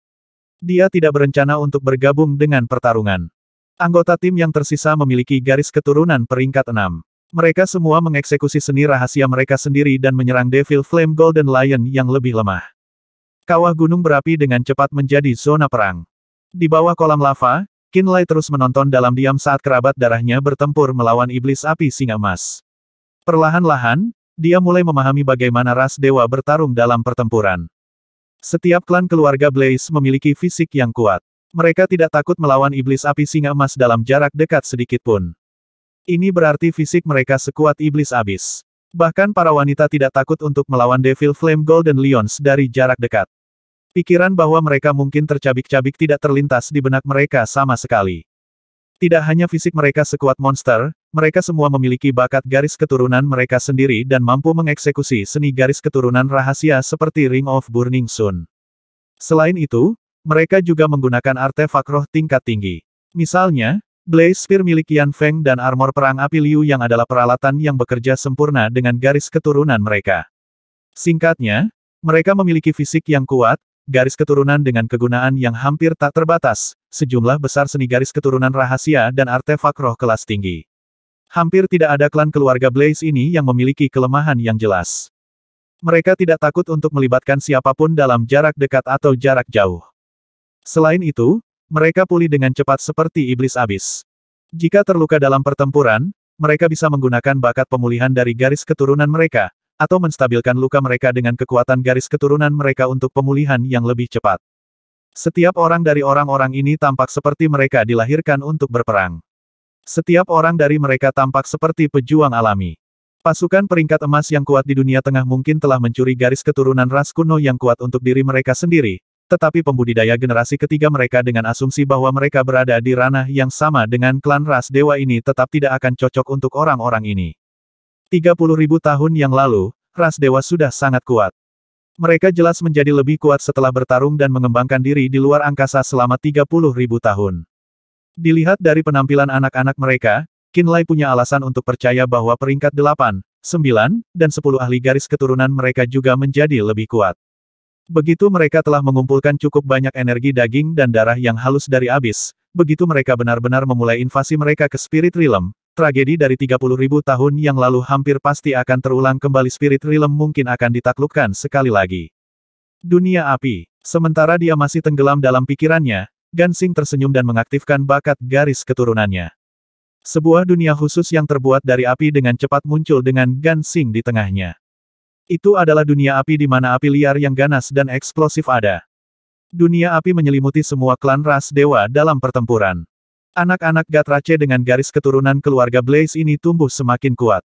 Dia tidak berencana untuk bergabung dengan pertarungan. Anggota tim yang tersisa memiliki garis keturunan peringkat 6. Mereka semua mengeksekusi seni rahasia mereka sendiri dan menyerang Devil Flame Golden Lion yang lebih lemah. Kawah gunung berapi dengan cepat menjadi zona perang. Di bawah kolam lava, Qinlai terus menonton dalam diam saat kerabat darahnya bertempur melawan iblis api singa emas. Perlahan-lahan, dia mulai memahami bagaimana ras dewa bertarung dalam pertempuran. Setiap klan keluarga Blaze memiliki fisik yang kuat. Mereka tidak takut melawan iblis api singa emas dalam jarak dekat sedikit pun. Ini berarti fisik mereka sekuat iblis abis. Bahkan para wanita tidak takut untuk melawan Devil Flame Golden Lions dari jarak dekat. Pikiran bahwa mereka mungkin tercabik-cabik tidak terlintas di benak mereka sama sekali. Tidak hanya fisik mereka sekuat monster, mereka semua memiliki bakat garis keturunan mereka sendiri dan mampu mengeksekusi seni garis keturunan rahasia seperti Ring of Burning Sun. Selain itu, mereka juga menggunakan artefak roh tingkat tinggi. Misalnya, Blaze Spear milik Yan Feng dan armor perang api Liu yang adalah peralatan yang bekerja sempurna dengan garis keturunan mereka. Singkatnya, mereka memiliki fisik yang kuat, garis keturunan dengan kegunaan yang hampir tak terbatas, sejumlah besar seni garis keturunan rahasia dan artefak roh kelas tinggi. Hampir tidak ada klan keluarga Blaze ini yang memiliki kelemahan yang jelas. Mereka tidak takut untuk melibatkan siapapun dalam jarak dekat atau jarak jauh. Selain itu, mereka pulih dengan cepat seperti iblis abis. Jika terluka dalam pertempuran, mereka bisa menggunakan bakat pemulihan dari garis keturunan mereka, atau menstabilkan luka mereka dengan kekuatan garis keturunan mereka untuk pemulihan yang lebih cepat. Setiap orang dari orang-orang ini tampak seperti mereka dilahirkan untuk berperang. Setiap orang dari mereka tampak seperti pejuang alami. Pasukan peringkat emas yang kuat di dunia tengah mungkin telah mencuri garis keturunan ras kuno yang kuat untuk diri mereka sendiri, tetapi pembudidaya generasi ketiga mereka dengan asumsi bahwa mereka berada di ranah yang sama dengan klan ras dewa ini tetap tidak akan cocok untuk orang-orang ini. 30.000 tahun yang lalu, ras dewa sudah sangat kuat. Mereka jelas menjadi lebih kuat setelah bertarung dan mengembangkan diri di luar angkasa selama 30.000 tahun. Dilihat dari penampilan anak-anak mereka, Qinlai punya alasan untuk percaya bahwa peringkat 8, 9, dan 10 ahli garis keturunan mereka juga menjadi lebih kuat. Begitu mereka telah mengumpulkan cukup banyak energi daging dan darah yang halus dari abis, begitu mereka benar-benar memulai invasi mereka ke Spirit Realm, tragedi dari 30.000 tahun yang lalu hampir pasti akan terulang kembali. Spirit Realm mungkin akan ditaklukkan sekali lagi. Dunia api. Sementara dia masih tenggelam dalam pikirannya, Gansing tersenyum dan mengaktifkan bakat garis keturunannya. Sebuah dunia khusus yang terbuat dari api dengan cepat muncul dengan Gansing di tengahnya. Itu adalah dunia api di mana api liar yang ganas dan eksplosif ada. Dunia api menyelimuti semua klan ras dewa dalam pertempuran. Anak-anak Gatrace dengan garis keturunan keluarga Blaze ini tumbuh semakin kuat.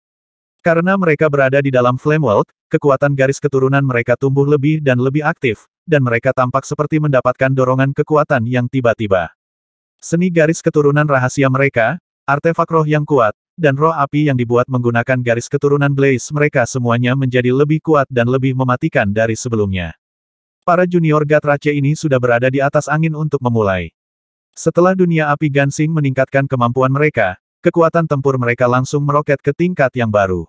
Karena mereka berada di dalam Flame World, kekuatan garis keturunan mereka tumbuh lebih dan lebih aktif, dan mereka tampak seperti mendapatkan dorongan kekuatan yang tiba-tiba. Seni garis keturunan rahasia mereka, artefak roh yang kuat, dan roh api yang dibuat menggunakan garis keturunan Blaze mereka semuanya menjadi lebih kuat dan lebih mematikan dari sebelumnya. Para junior Gatrace ini sudah berada di atas angin untuk memulai. Setelah dunia api Gansing meningkatkan kemampuan mereka, kekuatan tempur mereka langsung meroket ke tingkat yang baru.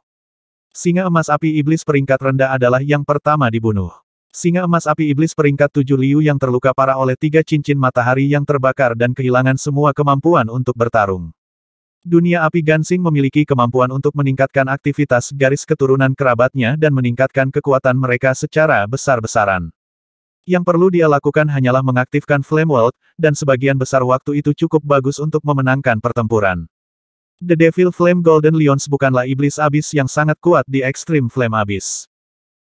Singa emas api iblis peringkat rendah adalah yang pertama dibunuh. Singa emas api iblis peringkat 7 Liu yang terluka parah oleh 3 cincin matahari yang terbakar dan kehilangan semua kemampuan untuk bertarung. Dunia api Gansing memiliki kemampuan untuk meningkatkan aktivitas garis keturunan kerabatnya dan meningkatkan kekuatan mereka secara besar-besaran. Yang perlu dia lakukan hanyalah mengaktifkan Flame World, dan sebagian besar waktu itu cukup bagus untuk memenangkan pertempuran. The Devil Flame Golden Lions bukanlah iblis abis yang sangat kuat di Extreme Flame Abyss.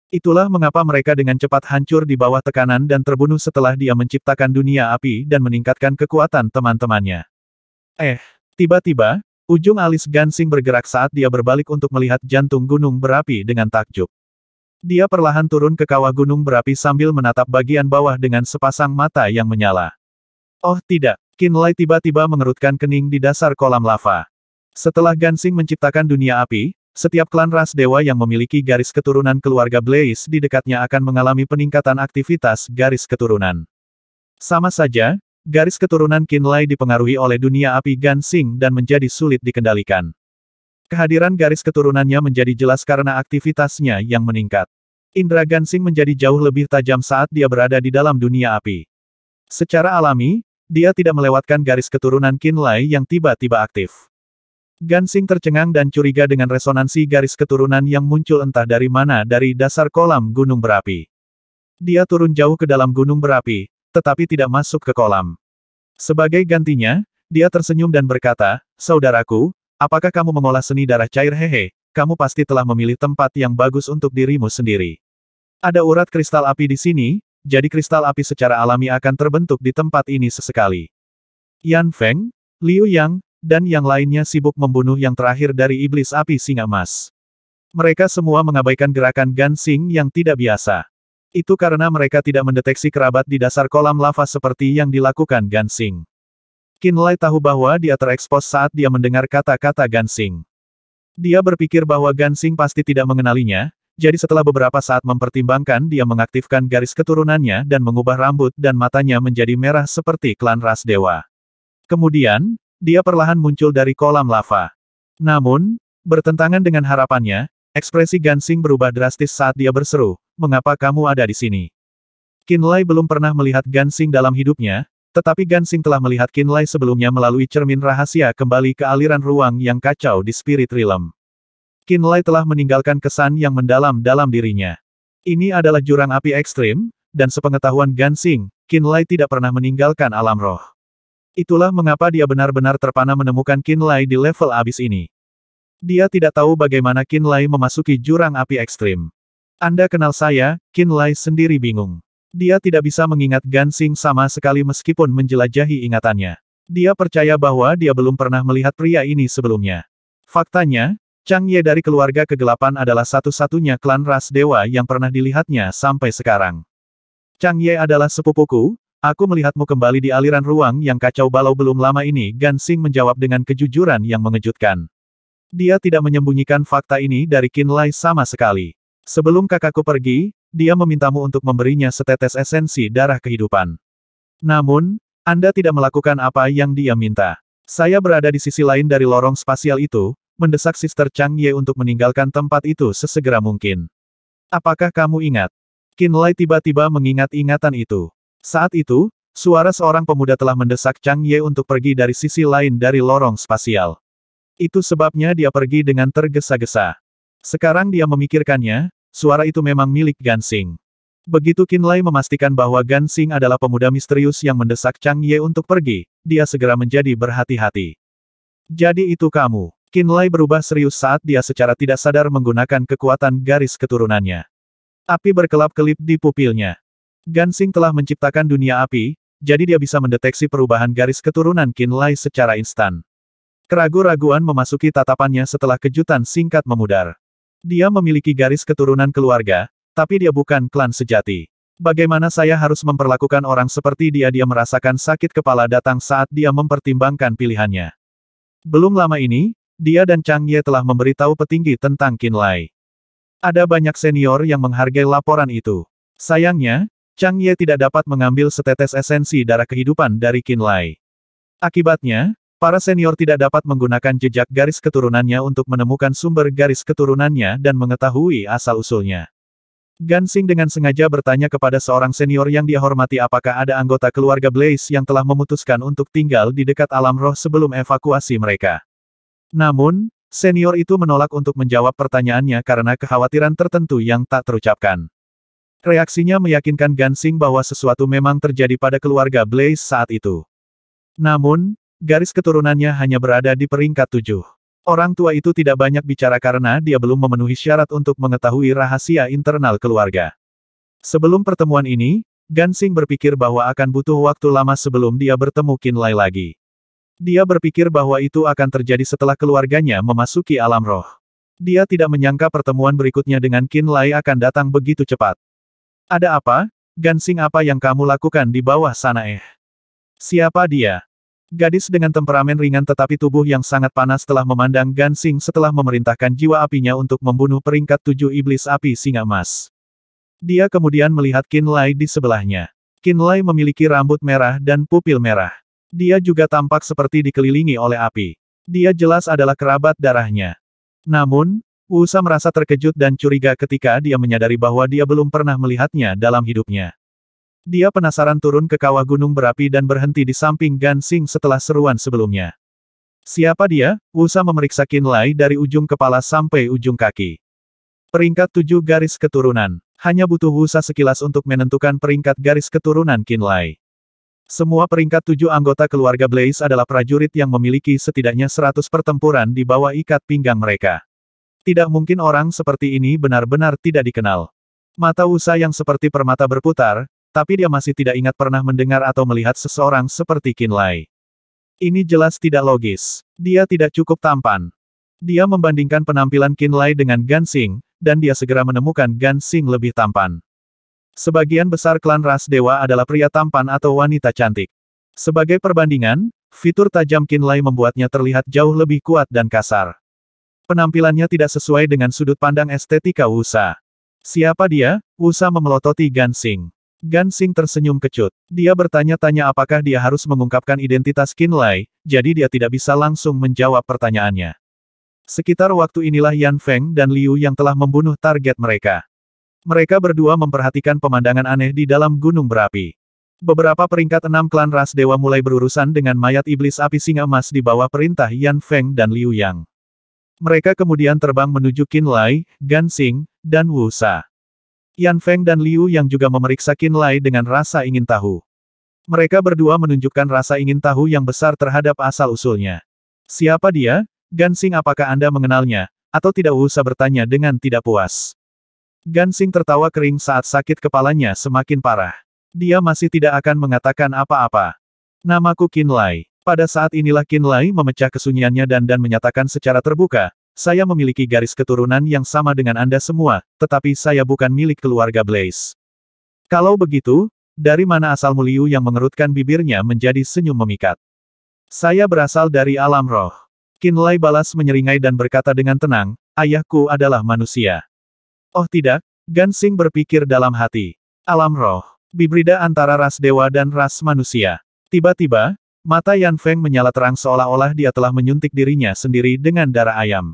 Itulah mengapa mereka dengan cepat hancur di bawah tekanan dan terbunuh setelah dia menciptakan dunia api dan meningkatkan kekuatan teman-temannya. Tiba-tiba, ujung alis Gansing bergerak saat dia berbalik untuk melihat jantung gunung berapi dengan takjub. Dia perlahan turun ke kawah gunung berapi sambil menatap bagian bawah dengan sepasang mata yang menyala. Oh tidak, Qinlai tiba-tiba mengerutkan kening di dasar kolam lava. Setelah Gansing menciptakan dunia api, Setiap klan ras dewa yang memiliki garis keturunan keluarga Blaze di dekatnya akan mengalami peningkatan aktivitas garis keturunan. Sama saja, garis keturunan Qinlai dipengaruhi oleh dunia api Gansing dan menjadi sulit dikendalikan. Kehadiran garis keturunannya menjadi jelas karena aktivitasnya yang meningkat. Indra Gansing menjadi jauh lebih tajam saat dia berada di dalam dunia api. Secara alami, dia tidak melewatkan garis keturunan Qinlai yang tiba-tiba aktif. Gansing tercengang dan curiga dengan resonansi garis keturunan yang muncul entah dari mana dari dasar kolam gunung berapi. Dia turun jauh ke dalam gunung berapi, tetapi tidak masuk ke kolam. Sebagai gantinya, dia tersenyum dan berkata, "Saudaraku, apakah kamu mengolah seni darah cair? Hehe, kamu pasti telah memilih tempat yang bagus untuk dirimu sendiri. Ada urat kristal api di sini, jadi kristal api secara alami akan terbentuk di tempat ini sesekali." Yan Feng, Liu Yang, dan yang lainnya sibuk membunuh yang terakhir dari iblis api singa emas. Mereka semua mengabaikan gerakan Gansing yang tidak biasa. Itu karena mereka tidak mendeteksi kerabat di dasar kolam lava seperti yang dilakukan Gansing. Qinlai tahu bahwa dia terekspos saat dia mendengar kata-kata Gansing. Dia berpikir bahwa Gansing pasti tidak mengenalinya, jadi setelah beberapa saat mempertimbangkan dia mengaktifkan garis keturunannya dan mengubah rambut dan matanya menjadi merah seperti klan ras dewa. Kemudian, dia perlahan muncul dari kolam lava. Namun, bertentangan dengan harapannya, ekspresi Gansing berubah drastis saat dia berseru, "Mengapa kamu ada di sini?" Qinlai belum pernah melihat Gansing dalam hidupnya, tetapi Gansing telah melihat Qinlai sebelumnya melalui cermin rahasia kembali ke aliran ruang yang kacau di Spirit Realm. Qinlai telah meninggalkan kesan yang mendalam dalam dirinya. Ini adalah jurang api ekstrim, dan sepengetahuan Gansing, Qinlai tidak pernah meninggalkan alam roh. Itulah mengapa dia benar-benar terpana menemukan Qinlai di level abis ini. Dia tidak tahu bagaimana Qinlai memasuki jurang api ekstrim. "Anda kenal saya," Qinlai sendiri bingung. Dia tidak bisa mengingat Gansing sama sekali meskipun menjelajahi ingatannya. Dia percaya bahwa dia belum pernah melihat pria ini sebelumnya. Faktanya, Chang Ye dari keluarga kegelapan adalah satu-satunya klan ras dewa yang pernah dilihatnya sampai sekarang. "Chang Ye adalah sepupuku, aku melihatmu kembali di aliran ruang yang kacau balau belum lama ini," Gansing menjawab dengan kejujuran yang mengejutkan. Dia tidak menyembunyikan fakta ini dari Qinlai sama sekali. "Sebelum kakakku pergi, dia memintamu untuk memberinya setetes esensi darah kehidupan. Namun, Anda tidak melakukan apa yang dia minta. Saya berada di sisi lain dari lorong spasial itu, mendesak Sister Chang Ye untuk meninggalkan tempat itu sesegera mungkin. Apakah kamu ingat?" Qinlai tiba-tiba mengingat ingatan itu. Saat itu, suara seorang pemuda telah mendesak Chang Ye untuk pergi dari sisi lain dari lorong spasial. Itu sebabnya dia pergi dengan tergesa-gesa. Sekarang dia memikirkannya, suara itu memang milik Gansing. Begitu Qinlai memastikan bahwa Gansing adalah pemuda misterius yang mendesak Chang Ye untuk pergi, dia segera menjadi berhati-hati. "Jadi itu kamu." Qinlai berubah serius saat dia secara tidak sadar menggunakan kekuatan garis keturunannya. Api berkelap-kelip di pupilnya. Gansing telah menciptakan dunia api, jadi dia bisa mendeteksi perubahan garis keturunan Qinlai secara instan. Keraguan-raguan memasuki tatapannya setelah kejutan singkat memudar. Dia memiliki garis keturunan keluarga, tapi dia bukan klan sejati. Bagaimana saya harus memperlakukan orang seperti dia? Dia merasakan sakit kepala datang saat dia mempertimbangkan pilihannya. Belum lama ini, dia dan Chang Ye telah memberitahu petinggi tentang Qinlai. Ada banyak senior yang menghargai laporan itu. Sayangnya, Chang Ye tidak dapat mengambil setetes esensi darah kehidupan dari Qinlai. Akibatnya, para senior tidak dapat menggunakan jejak garis keturunannya untuk menemukan sumber garis keturunannya dan mengetahui asal-usulnya. Gansing dengan sengaja bertanya kepada seorang senior yang dia hormati apakah ada anggota keluarga Blaze yang telah memutuskan untuk tinggal di dekat alam roh sebelum evakuasi mereka. Namun, senior itu menolak untuk menjawab pertanyaannya karena kekhawatiran tertentu yang tak terucapkan. Reaksinya meyakinkan Gansing bahwa sesuatu memang terjadi pada keluarga Blaze saat itu. Namun, garis keturunannya hanya berada di peringkat 7. Orang tua itu tidak banyak bicara karena dia belum memenuhi syarat untuk mengetahui rahasia internal keluarga. Sebelum pertemuan ini, Gansing berpikir bahwa akan butuh waktu lama sebelum dia bertemu Qinlai lagi. Dia berpikir bahwa itu akan terjadi setelah keluarganya memasuki alam roh. Dia tidak menyangka pertemuan berikutnya dengan Qinlai akan datang begitu cepat. "Ada apa? Gansing, apa yang kamu lakukan di bawah sana?" Siapa dia?" Gadis dengan temperamen ringan tetapi tubuh yang sangat panas telah memandang Gansing setelah memerintahkan jiwa apinya untuk membunuh peringkat 7 iblis api singa emas. Dia kemudian melihat Qinlai di sebelahnya. Qinlai memiliki rambut merah dan pupil merah. Dia juga tampak seperti dikelilingi oleh api. Dia jelas adalah kerabat darahnya. Namun, Wusa merasa terkejut dan curiga ketika dia menyadari bahwa dia belum pernah melihatnya dalam hidupnya. Dia penasaran turun ke kawah gunung berapi dan berhenti di samping Gansing setelah seruan sebelumnya. Siapa dia? Wusa memeriksa Qinlai dari ujung kepala sampai ujung kaki. Peringkat 7 garis keturunan. Hanya butuh Wusa sekilas untuk menentukan peringkat garis keturunan Qinlai. Semua peringkat 7 anggota keluarga Blaze adalah prajurit yang memiliki setidaknya 100 pertempuran di bawah ikat pinggang mereka. Tidak mungkin orang seperti ini benar-benar tidak dikenal. Mata Wusa yang seperti permata berputar, tapi dia masih tidak ingat pernah mendengar atau melihat seseorang seperti Qinlai. Ini jelas tidak logis. Dia tidak cukup tampan. Dia membandingkan penampilan Qinlai dengan Gansing, dan dia segera menemukan Gansing lebih tampan. Sebagian besar klan ras dewa adalah pria tampan atau wanita cantik. Sebagai perbandingan, fitur tajam Qinlai membuatnya terlihat jauh lebih kuat dan kasar. Penampilannya tidak sesuai dengan sudut pandang estetika Wusa. Siapa dia? Wusa memelototi Gansing. Gansing tersenyum kecut. Dia bertanya-tanya apakah dia harus mengungkapkan identitas Qinlai, jadi dia tidak bisa langsung menjawab pertanyaannya. Sekitar waktu inilah Yan Feng dan Liu yang telah membunuh target mereka. Mereka berdua memperhatikan pemandangan aneh di dalam gunung berapi. Beberapa peringkat 6 klan ras dewa mulai berurusan dengan mayat iblis api singa emas di bawah perintah Yan Feng dan Liu Yang. Mereka kemudian terbang menuju Qinlai, Gansing, dan Wusa. Yan Feng dan Liu yang juga memeriksa Qinlai dengan rasa ingin tahu. Mereka berdua menunjukkan rasa ingin tahu yang besar terhadap asal-usulnya. Siapa dia? Gansing, apakah Anda mengenalnya? Atau tidak? Wusa bertanya dengan tidak puas. Gansing tertawa kering saat sakit kepalanya semakin parah. Dia masih tidak akan mengatakan apa-apa. Namaku Qinlai. Pada saat inilah Qinlai memecah kesunyiannya dan menyatakan secara terbuka, saya memiliki garis keturunan yang sama dengan Anda semua, tetapi saya bukan milik keluarga Blaze. Kalau begitu, dari mana asalmu? Liu yang mengerutkan bibirnya menjadi senyum memikat. Saya berasal dari alam roh. Qinlai balas menyeringai dan berkata dengan tenang, ayahku adalah manusia. Oh tidak, Gansing berpikir dalam hati. Alam roh, hibrida antara ras dewa dan ras manusia. Tiba-tiba, mata Yan Feng menyala terang seolah-olah dia telah menyuntik dirinya sendiri dengan darah ayam.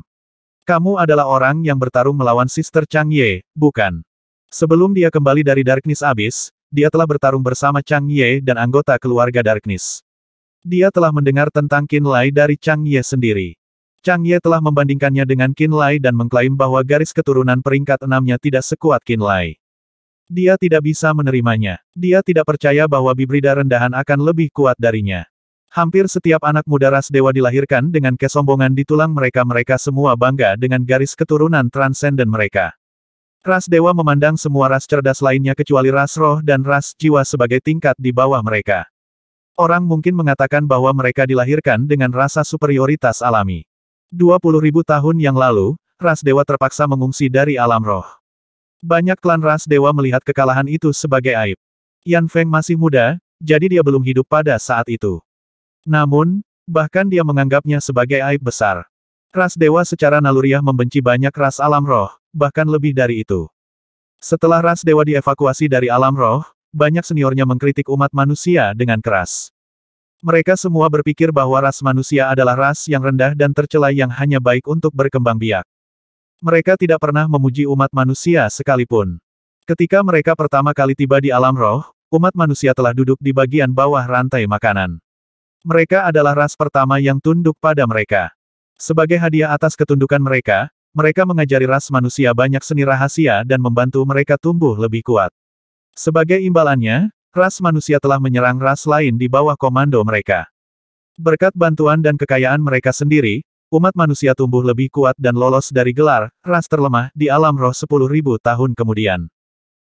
Kamu adalah orang yang bertarung melawan Sister Chang Ye, bukan? Sebelum dia kembali dari Darkness Abyss, dia telah bertarung bersama Chang Ye dan anggota keluarga Darkness. Dia telah mendengar tentang Qinlai dari Chang Ye sendiri. Chang Ye telah membandingkannya dengan Qinlai dan mengklaim bahwa garis keturunan peringkat 6-nya tidak sekuat Qinlai. Dia tidak bisa menerimanya. Dia tidak percaya bahwa hibrida rendahan akan lebih kuat darinya. Hampir setiap anak muda ras dewa dilahirkan dengan kesombongan di tulang mereka. Mereka semua bangga dengan garis keturunan transenden mereka. Ras dewa memandang semua ras cerdas lainnya kecuali ras roh dan ras jiwa sebagai tingkat di bawah mereka. Orang mungkin mengatakan bahwa mereka dilahirkan dengan rasa superioritas alami. 20.000 tahun yang lalu, ras dewa terpaksa mengungsi dari alam roh. Banyak klan ras dewa melihat kekalahan itu sebagai aib. Yan Feng masih muda, jadi dia belum hidup pada saat itu. Namun, bahkan dia menganggapnya sebagai aib besar. Ras dewa secara naluriah membenci banyak ras alam roh, bahkan lebih dari itu. Setelah ras dewa dievakuasi dari alam roh, banyak seniornya mengkritik umat manusia dengan keras. Mereka semua berpikir bahwa ras manusia adalah ras yang rendah dan tercela yang hanya baik untuk berkembang biak. Mereka tidak pernah memuji umat manusia sekalipun. Ketika mereka pertama kali tiba di alam roh, umat manusia telah duduk di bagian bawah rantai makanan. Mereka adalah ras pertama yang tunduk pada mereka. Sebagai hadiah atas ketundukan mereka, mereka mengajari ras manusia banyak seni rahasia dan membantu mereka tumbuh lebih kuat. Sebagai imbalannya, ras manusia telah menyerang ras lain di bawah komando mereka. Berkat bantuan dan kekayaan mereka sendiri, umat manusia tumbuh lebih kuat dan lolos dari gelar ras terlemah di alam roh 10.000 tahun kemudian.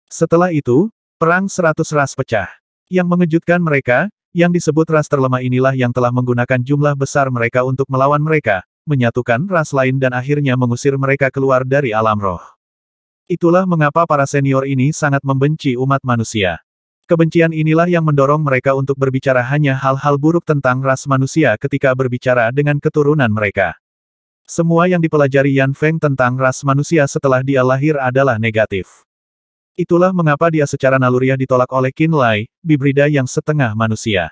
Setelah itu, perang 100 ras pecah. Yang mengejutkan mereka, yang disebut ras terlemah inilah yang telah menggunakan jumlah besar mereka untuk melawan mereka, menyatukan ras lain dan akhirnya mengusir mereka keluar dari alam roh. Itulah mengapa para senior ini sangat membenci umat manusia. Kebencian inilah yang mendorong mereka untuk berbicara hanya hal-hal buruk tentang ras manusia ketika berbicara dengan keturunan mereka. Semua yang dipelajari Yan Feng tentang ras manusia setelah dia lahir adalah negatif. Itulah mengapa dia secara naluriah ditolak oleh Qin Lai, bibrida yang setengah manusia.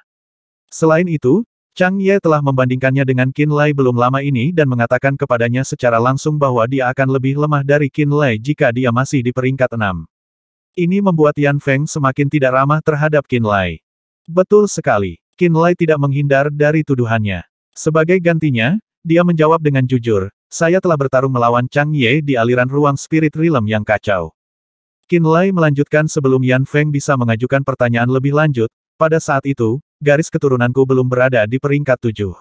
Selain itu, Chang Ye telah membandingkannya dengan Qin Lai belum lama ini dan mengatakan kepadanya secara langsung bahwa dia akan lebih lemah dari Qin Lai jika dia masih di peringkat 6. Ini membuat Yan Feng semakin tidak ramah terhadap Qin Lai. Betul sekali, Qin Lai tidak menghindar dari tuduhannya. Sebagai gantinya, dia menjawab dengan jujur, saya telah bertarung melawan Chang Ye di aliran ruang Spirit Realm yang kacau. Qin Lai melanjutkan sebelum Yan Feng bisa mengajukan pertanyaan lebih lanjut, pada saat itu, garis keturunanku belum berada di peringkat 7.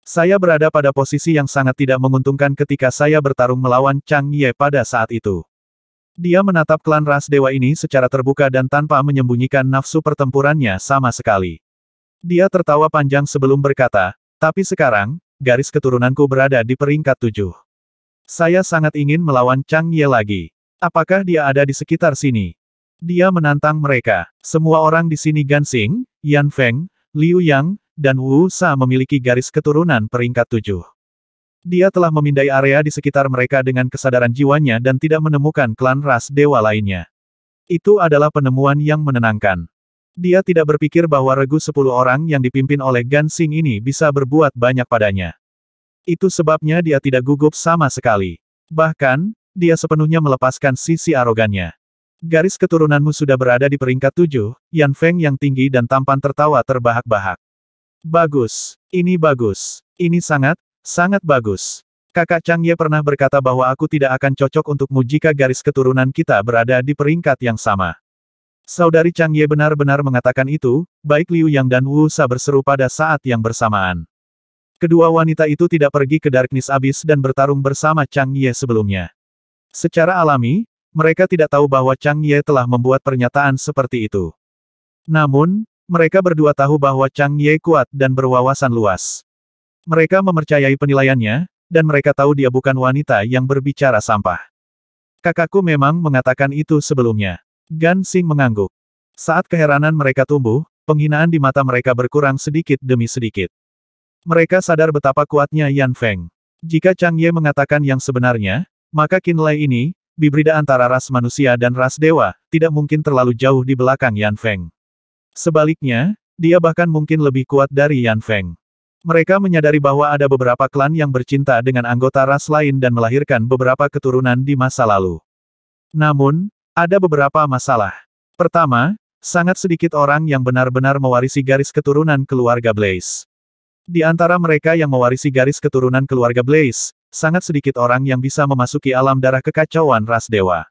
Saya berada pada posisi yang sangat tidak menguntungkan ketika saya bertarung melawan Chang Ye pada saat itu. Dia menatap klan ras dewa ini secara terbuka dan tanpa menyembunyikan nafsu pertempurannya sama sekali. Dia tertawa panjang sebelum berkata, tapi sekarang, garis keturunanku berada di peringkat 7. Saya sangat ingin melawan Chang Ye lagi. Apakah dia ada di sekitar sini? Dia menantang mereka. Semua orang di sini Gansing, Yan Feng, Liu Yang, dan Wu Sa memiliki garis keturunan peringkat 7. Dia telah memindai area di sekitar mereka dengan kesadaran jiwanya dan tidak menemukan klan ras dewa lainnya. Itu adalah penemuan yang menenangkan. Dia tidak berpikir bahwa regu 10 orang yang dipimpin oleh Gansing ini bisa berbuat banyak padanya. Itu sebabnya dia tidak gugup sama sekali. Bahkan, dia sepenuhnya melepaskan sisi arogannya. Garis keturunanmu sudah berada di peringkat 7, Yan Feng yang tinggi dan tampan tertawa terbahak-bahak. Bagus, ini bagus. Ini sangat bagus. Kakak Chang Ye pernah berkata bahwa aku tidak akan cocok untukmu jika garis keturunan kita berada di peringkat yang sama. Saudari Chang Ye benar-benar mengatakan itu, baik Liu Yang dan Wu Sa berseru pada saat yang bersamaan. Kedua wanita itu tidak pergi ke Darkness Abyss dan bertarung bersama Chang Ye sebelumnya. Secara alami, mereka tidak tahu bahwa Chang Ye telah membuat pernyataan seperti itu. Namun, mereka berdua tahu bahwa Chang Ye kuat dan berwawasan luas. Mereka mempercayai penilaiannya, dan mereka tahu dia bukan wanita yang berbicara sampah. Kakakku memang mengatakan itu sebelumnya. Gansing mengangguk. Saat keheranan mereka tumbuh, penghinaan di mata mereka berkurang sedikit demi sedikit. Mereka sadar betapa kuatnya Yan Feng. Jika Chang Ye mengatakan yang sebenarnya, maka Qin Lai ini, bibrida antara ras manusia dan ras dewa, tidak mungkin terlalu jauh di belakang Yan Feng. Sebaliknya, dia bahkan mungkin lebih kuat dari Yan Feng. Mereka menyadari bahwa ada beberapa klan yang bercinta dengan anggota ras lain dan melahirkan beberapa keturunan di masa lalu. Namun, ada beberapa masalah. Pertama, sangat sedikit orang yang benar-benar mewarisi garis keturunan keluarga Blaze. Di antara mereka yang mewarisi garis keturunan keluarga Blaze, sangat sedikit orang yang bisa memasuki alam darah kekacauan ras dewa.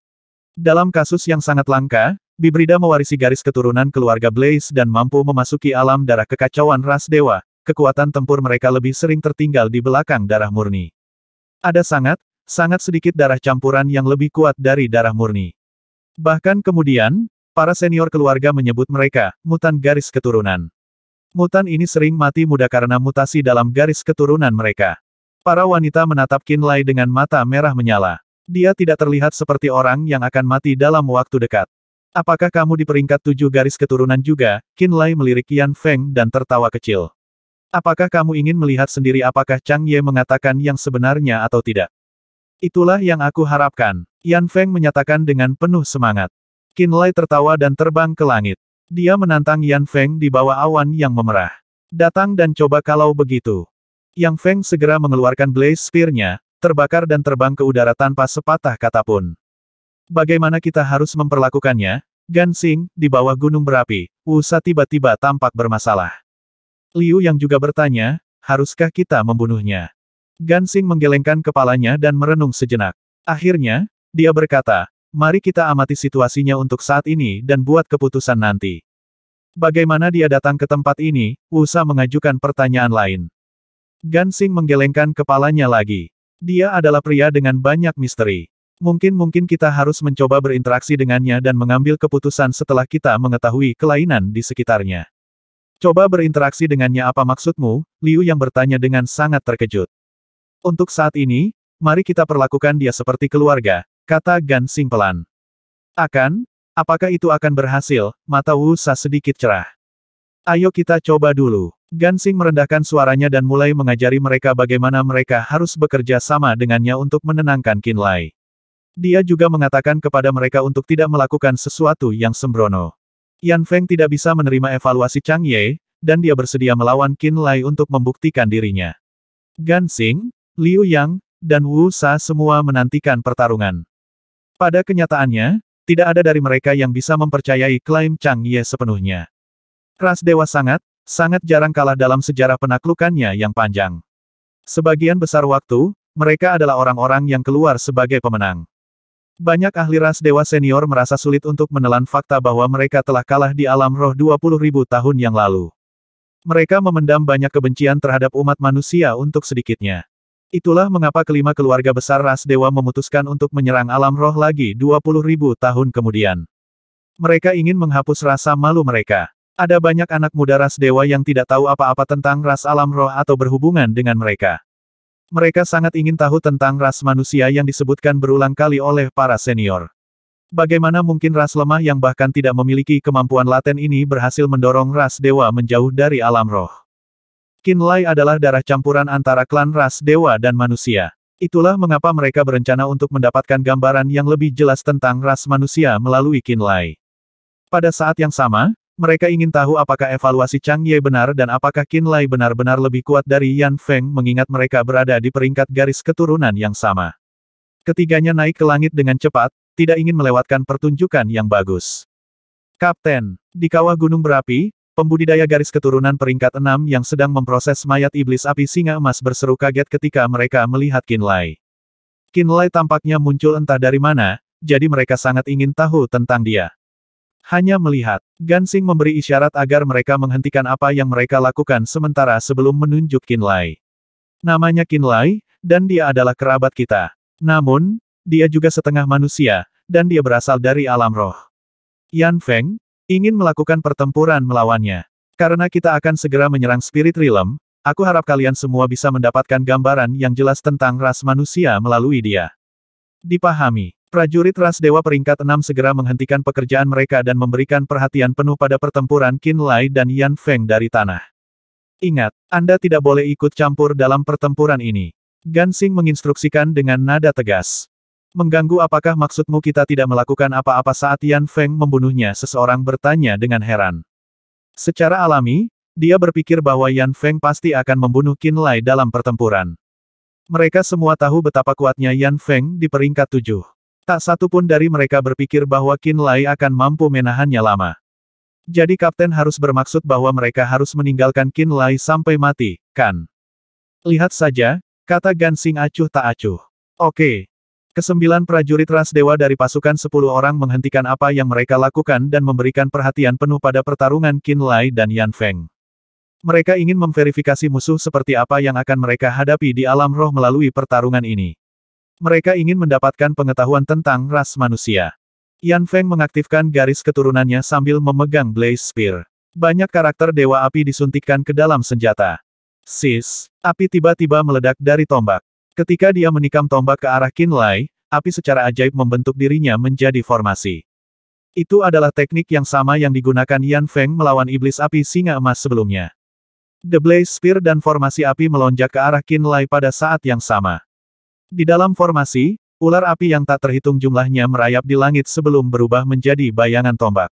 Dalam kasus yang sangat langka, bibrida mewarisi garis keturunan keluarga Blaze dan mampu memasuki alam darah kekacauan ras dewa. Kekuatan tempur mereka lebih sering tertinggal di belakang darah murni. Ada sangat sedikit darah campuran yang lebih kuat dari darah murni. Bahkan kemudian, para senior keluarga menyebut mereka, mutan garis keturunan. Mutan ini sering mati muda karena mutasi dalam garis keturunan mereka. Para wanita menatap Qin Lai dengan mata merah menyala. Dia tidak terlihat seperti orang yang akan mati dalam waktu dekat. Apakah kamu di peringkat 7 garis keturunan juga? Qin Lai melirik Yan Feng dan tertawa kecil. Apakah kamu ingin melihat sendiri apakah Chang Ye mengatakan yang sebenarnya atau tidak? Itulah yang aku harapkan. Yan Feng menyatakan dengan penuh semangat. Qin Lai tertawa dan terbang ke langit. Dia menantang Yan Feng di bawah awan yang memerah. Datang dan coba kalau begitu. Yang Feng segera mengeluarkan Blaze Spear-nya, terbakar dan terbang ke udara tanpa sepatah kata pun. Bagaimana kita harus memperlakukannya? Gansing, di bawah gunung berapi, Wu Sa tiba-tiba tampak bermasalah. Liu Yang juga bertanya, haruskah kita membunuhnya? Gansing menggelengkan kepalanya dan merenung sejenak. Akhirnya, dia berkata, mari kita amati situasinya untuk saat ini dan buat keputusan nanti. Bagaimana dia datang ke tempat ini? Wu Sa mengajukan pertanyaan lain. Gansing menggelengkan kepalanya lagi. Dia adalah pria dengan banyak misteri. Mungkin kita harus mencoba berinteraksi dengannya dan mengambil keputusan setelah kita mengetahui kelainan di sekitarnya. Coba berinteraksi dengannya apa maksudmu? Liu Yang bertanya dengan sangat terkejut. Untuk saat ini, mari kita perlakukan dia seperti keluarga, kata Gansing pelan. Apakah itu akan berhasil? Mata Wu Sa sedikit cerah. Ayo kita coba dulu. Gansing merendahkan suaranya dan mulai mengajari mereka bagaimana mereka harus bekerja sama dengannya untuk menenangkan Qinlai. Dia juga mengatakan kepada mereka untuk tidak melakukan sesuatu yang sembrono. Yan Feng tidak bisa menerima evaluasi Chang Ye, dan dia bersedia melawan Qinlai untuk membuktikan dirinya. Gansing, Liu Yang, dan Wu Sa semua menantikan pertarungan. Pada kenyataannya, tidak ada dari mereka yang bisa mempercayai klaim Chang Ye sepenuhnya. Ras dewa sangat jarang kalah dalam sejarah penaklukannya yang panjang. Sebagian besar waktu, mereka adalah orang-orang yang keluar sebagai pemenang. Banyak ahli ras dewa senior merasa sulit untuk menelan fakta bahwa mereka telah kalah di alam roh 20.000 tahun yang lalu. Mereka memendam banyak kebencian terhadap umat manusia untuk sedikitnya. Itulah mengapa kelima keluarga besar ras dewa memutuskan untuk menyerang alam roh lagi 20.000 tahun kemudian. Mereka ingin menghapus rasa malu mereka. Ada banyak anak muda ras dewa yang tidak tahu apa-apa tentang ras alam roh atau berhubungan dengan mereka. Mereka sangat ingin tahu tentang ras manusia yang disebutkan berulang kali oleh para senior. Bagaimana mungkin ras lemah yang bahkan tidak memiliki kemampuan laten ini berhasil mendorong ras dewa menjauh dari alam roh? Qinlai adalah darah campuran antara klan ras dewa dan manusia. Itulah mengapa mereka berencana untuk mendapatkan gambaran yang lebih jelas tentang ras manusia melalui Qinlai. Pada saat yang sama, mereka ingin tahu apakah evaluasi Chang Ye benar dan apakah Qinlai benar-benar lebih kuat dari Yan Feng mengingat mereka berada di peringkat garis keturunan yang sama. Ketiganya naik ke langit dengan cepat, tidak ingin melewatkan pertunjukan yang bagus. Kapten, di kawah gunung berapi, pembudidaya garis keturunan peringkat 6 yang sedang memproses mayat iblis api singa emas berseru kaget ketika mereka melihat Qinlai. Qinlai tampaknya muncul entah dari mana, jadi mereka sangat ingin tahu tentang dia. Hanya melihat, Gansing memberi isyarat agar mereka menghentikan apa yang mereka lakukan sementara sebelum menunjuk Qinlai. Namanya Qinlai, dan dia adalah kerabat kita. Namun, dia juga setengah manusia, dan dia berasal dari alam roh. Yan Feng ingin melakukan pertempuran melawannya. Karena kita akan segera menyerang Spirit Realm, aku harap kalian semua bisa mendapatkan gambaran yang jelas tentang ras manusia melalui dia. Dipahami. Prajurit ras dewa peringkat 6 segera menghentikan pekerjaan mereka dan memberikan perhatian penuh pada pertempuran Qinlai dan Yan Feng dari tanah. Ingat, Anda tidak boleh ikut campur dalam pertempuran ini. Gansing menginstruksikan dengan nada tegas. Mengganggu apakah maksudmu kita tidak melakukan apa-apa saat Yan Feng membunuhnya? Seseorang bertanya dengan heran. Secara alami, dia berpikir bahwa Yan Feng pasti akan membunuh Qinlai dalam pertempuran. Mereka semua tahu betapa kuatnya Yan Feng di peringkat 7. Tak satu pun dari mereka berpikir bahwa Qinlai akan mampu menahannya lama. Jadi kapten harus bermaksud bahwa mereka harus meninggalkan Qinlai sampai mati, kan? Lihat saja, kata Gansing acuh tak acuh. Oke. Kesembilan prajurit ras dewa dari pasukan 10 orang menghentikan apa yang mereka lakukan dan memberikan perhatian penuh pada pertarungan Qinlai dan Yan Feng. Mereka ingin memverifikasi musuh seperti apa yang akan mereka hadapi di alam roh melalui pertarungan ini. Mereka ingin mendapatkan pengetahuan tentang ras manusia. Yan Feng mengaktifkan garis keturunannya sambil memegang Blaze Spear. Banyak karakter dewa api disuntikkan ke dalam senjata. Sis, api tiba-tiba meledak dari tombak. Ketika dia menikam tombak ke arah Qinlai, api secara ajaib membentuk dirinya menjadi formasi. Itu adalah teknik yang sama yang digunakan Yan Feng melawan iblis api singa emas sebelumnya. The Blaze Spear dan formasi api melonjak ke arah Qinlai pada saat yang sama. Di dalam formasi, ular api yang tak terhitung jumlahnya merayap di langit sebelum berubah menjadi bayangan tombak.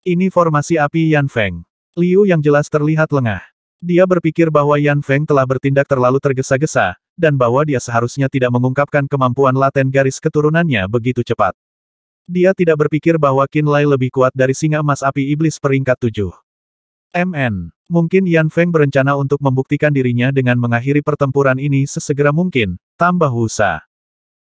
Ini formasi api Yan Feng. Liu yang jelas terlihat lengah. Dia berpikir bahwa Yan Feng telah bertindak terlalu tergesa-gesa, dan bahwa dia seharusnya tidak mengungkapkan kemampuan laten garis keturunannya begitu cepat. Dia tidak berpikir bahwa Qinlai lebih kuat dari singa emas api iblis peringkat 7. Mungkin Yan Feng berencana untuk membuktikan dirinya dengan mengakhiri pertempuran ini sesegera mungkin, tambah Wu Sa.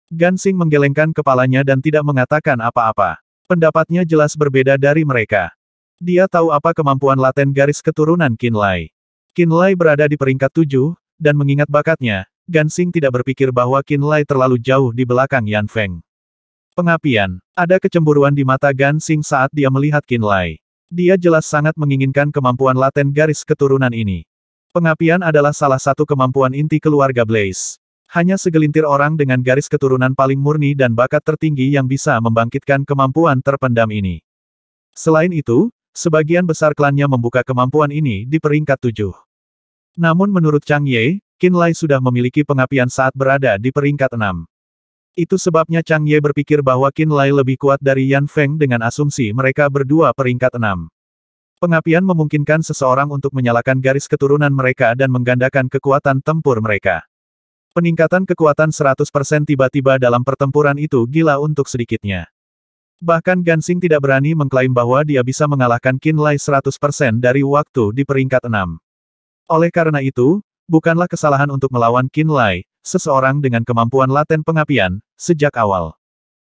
Gansing menggelengkan kepalanya dan tidak mengatakan apa-apa. Pendapatnya jelas berbeda dari mereka. Dia tahu apa kemampuan laten garis keturunan Qinlai. Qinlai berada di peringkat 7, dan mengingat bakatnya, Gansing tidak berpikir bahwa Qinlai terlalu jauh di belakang Yan Feng. Pengapian. Ada kecemburuan di mata Gansing saat dia melihat Qinlai. Dia jelas sangat menginginkan kemampuan laten garis keturunan ini. Pengapian adalah salah satu kemampuan inti keluarga Blaze. Hanya segelintir orang dengan garis keturunan paling murni dan bakat tertinggi yang bisa membangkitkan kemampuan terpendam ini. Selain itu, sebagian besar klannya membuka kemampuan ini di peringkat 7. Namun menurut Chang Ye, Qin Lai sudah memiliki pengapian saat berada di peringkat 6. Itu sebabnya Chang Ye berpikir bahwa Qin Lai lebih kuat dari Yan Feng dengan asumsi mereka berdua peringkat 6. Pengapian memungkinkan seseorang untuk menyalakan garis keturunan mereka dan menggandakan kekuatan tempur mereka. Peningkatan kekuatan 100% tiba-tiba dalam pertempuran itu gila untuk sedikitnya. Bahkan Gansing tidak berani mengklaim bahwa dia bisa mengalahkan Qin Lai 100% dari waktu di peringkat 6. Oleh karena itu, bukanlah kesalahan untuk melawan Qin Lai, seseorang dengan kemampuan laten pengapian, sejak awal.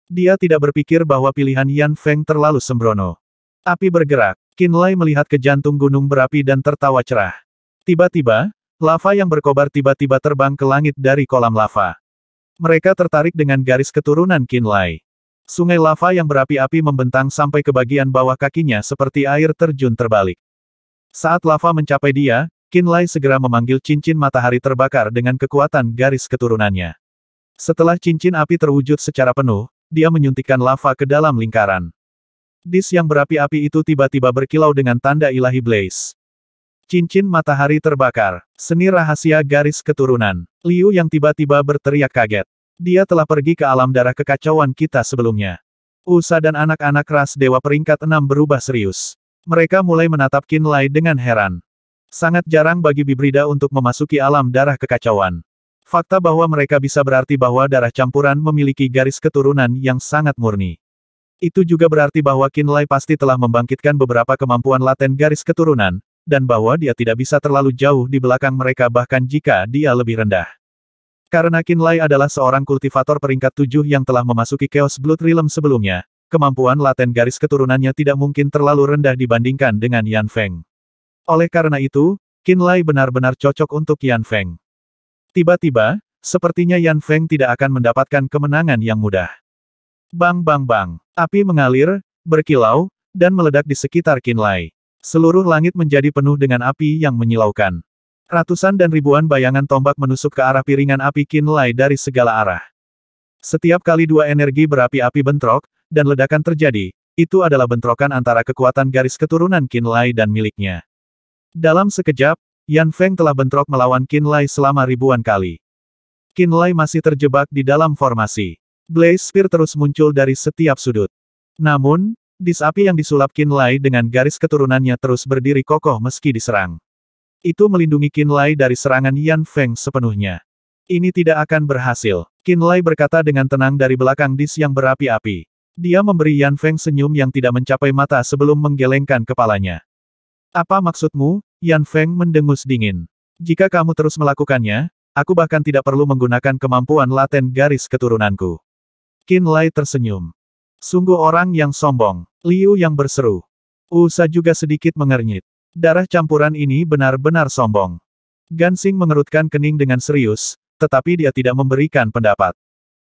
Dia tidak berpikir bahwa pilihan Yan Feng terlalu sembrono. Api bergerak, Qin Lai melihat ke jantung gunung berapi dan tertawa cerah. Tiba-tiba, lava yang berkobar tiba-tiba terbang ke langit dari kolam lava. Mereka tertarik dengan garis keturunan Qin Lai. Sungai lava yang berapi-api membentang sampai ke bagian bawah kakinya seperti air terjun terbalik. Saat lava mencapai dia, Qin Lai segera memanggil cincin matahari terbakar dengan kekuatan garis keturunannya. Setelah cincin api terwujud secara penuh, dia menyuntikkan lava ke dalam lingkaran. Dis yang berapi-api itu tiba-tiba berkilau dengan tanda ilahi Blaze. Cincin matahari terbakar. Seni rahasia garis keturunan. Liu yang tiba-tiba berteriak kaget. Dia telah pergi ke alam darah kekacauan kita sebelumnya. Usa dan anak-anak ras dewa peringkat 6 berubah serius. Mereka mulai menatap Qin Lai dengan heran. Sangat jarang bagi Bibrida untuk memasuki alam darah kekacauan. Fakta bahwa mereka bisa berarti bahwa darah campuran memiliki garis keturunan yang sangat murni. Itu juga berarti bahwa Qin Lai pasti telah membangkitkan beberapa kemampuan laten garis keturunan, dan bahwa dia tidak bisa terlalu jauh di belakang mereka bahkan jika dia lebih rendah. Karena Qin Lai adalah seorang kultivator peringkat 7 yang telah memasuki Chaos Blood Realm sebelumnya, kemampuan laten garis keturunannya tidak mungkin terlalu rendah dibandingkan dengan Yan Feng. Oleh karena itu, Qin Lai benar-benar cocok untuk Yan Feng. Tiba-tiba, sepertinya Yan Feng tidak akan mendapatkan kemenangan yang mudah. Bang bang bang, api mengalir, berkilau, dan meledak di sekitar Qin Lai. Seluruh langit menjadi penuh dengan api yang menyilaukan. Ratusan dan ribuan bayangan tombak menusuk ke arah piringan api Qin Lai dari segala arah. Setiap kali dua energi berapi-api bentrok, dan ledakan terjadi, itu adalah bentrokan antara kekuatan garis keturunan Qin Lai dan miliknya. Dalam sekejap, Yan Feng telah bentrok melawan Qin Lai selama ribuan kali. Qin Lai masih terjebak di dalam formasi. Blaze Spear terus muncul dari setiap sudut. Namun, dis api yang disulap Qin Lai dengan garis keturunannya terus berdiri kokoh meski diserang. Itu melindungi Qin Lai dari serangan Yan Feng sepenuhnya. Ini tidak akan berhasil, Qin Lai berkata dengan tenang dari belakang dis yang berapi-api. Dia memberi Yan Feng senyum yang tidak mencapai mata sebelum menggelengkan kepalanya. Apa maksudmu? Yan Feng mendengus dingin. Jika kamu terus melakukannya, aku bahkan tidak perlu menggunakan kemampuan laten garis keturunanku. Qin Lai tersenyum. Sungguh orang yang sombong. Liu yang berseru. Usa juga sedikit mengernyit. Darah campuran ini benar-benar sombong. Gansing mengerutkan kening dengan serius, tetapi dia tidak memberikan pendapat.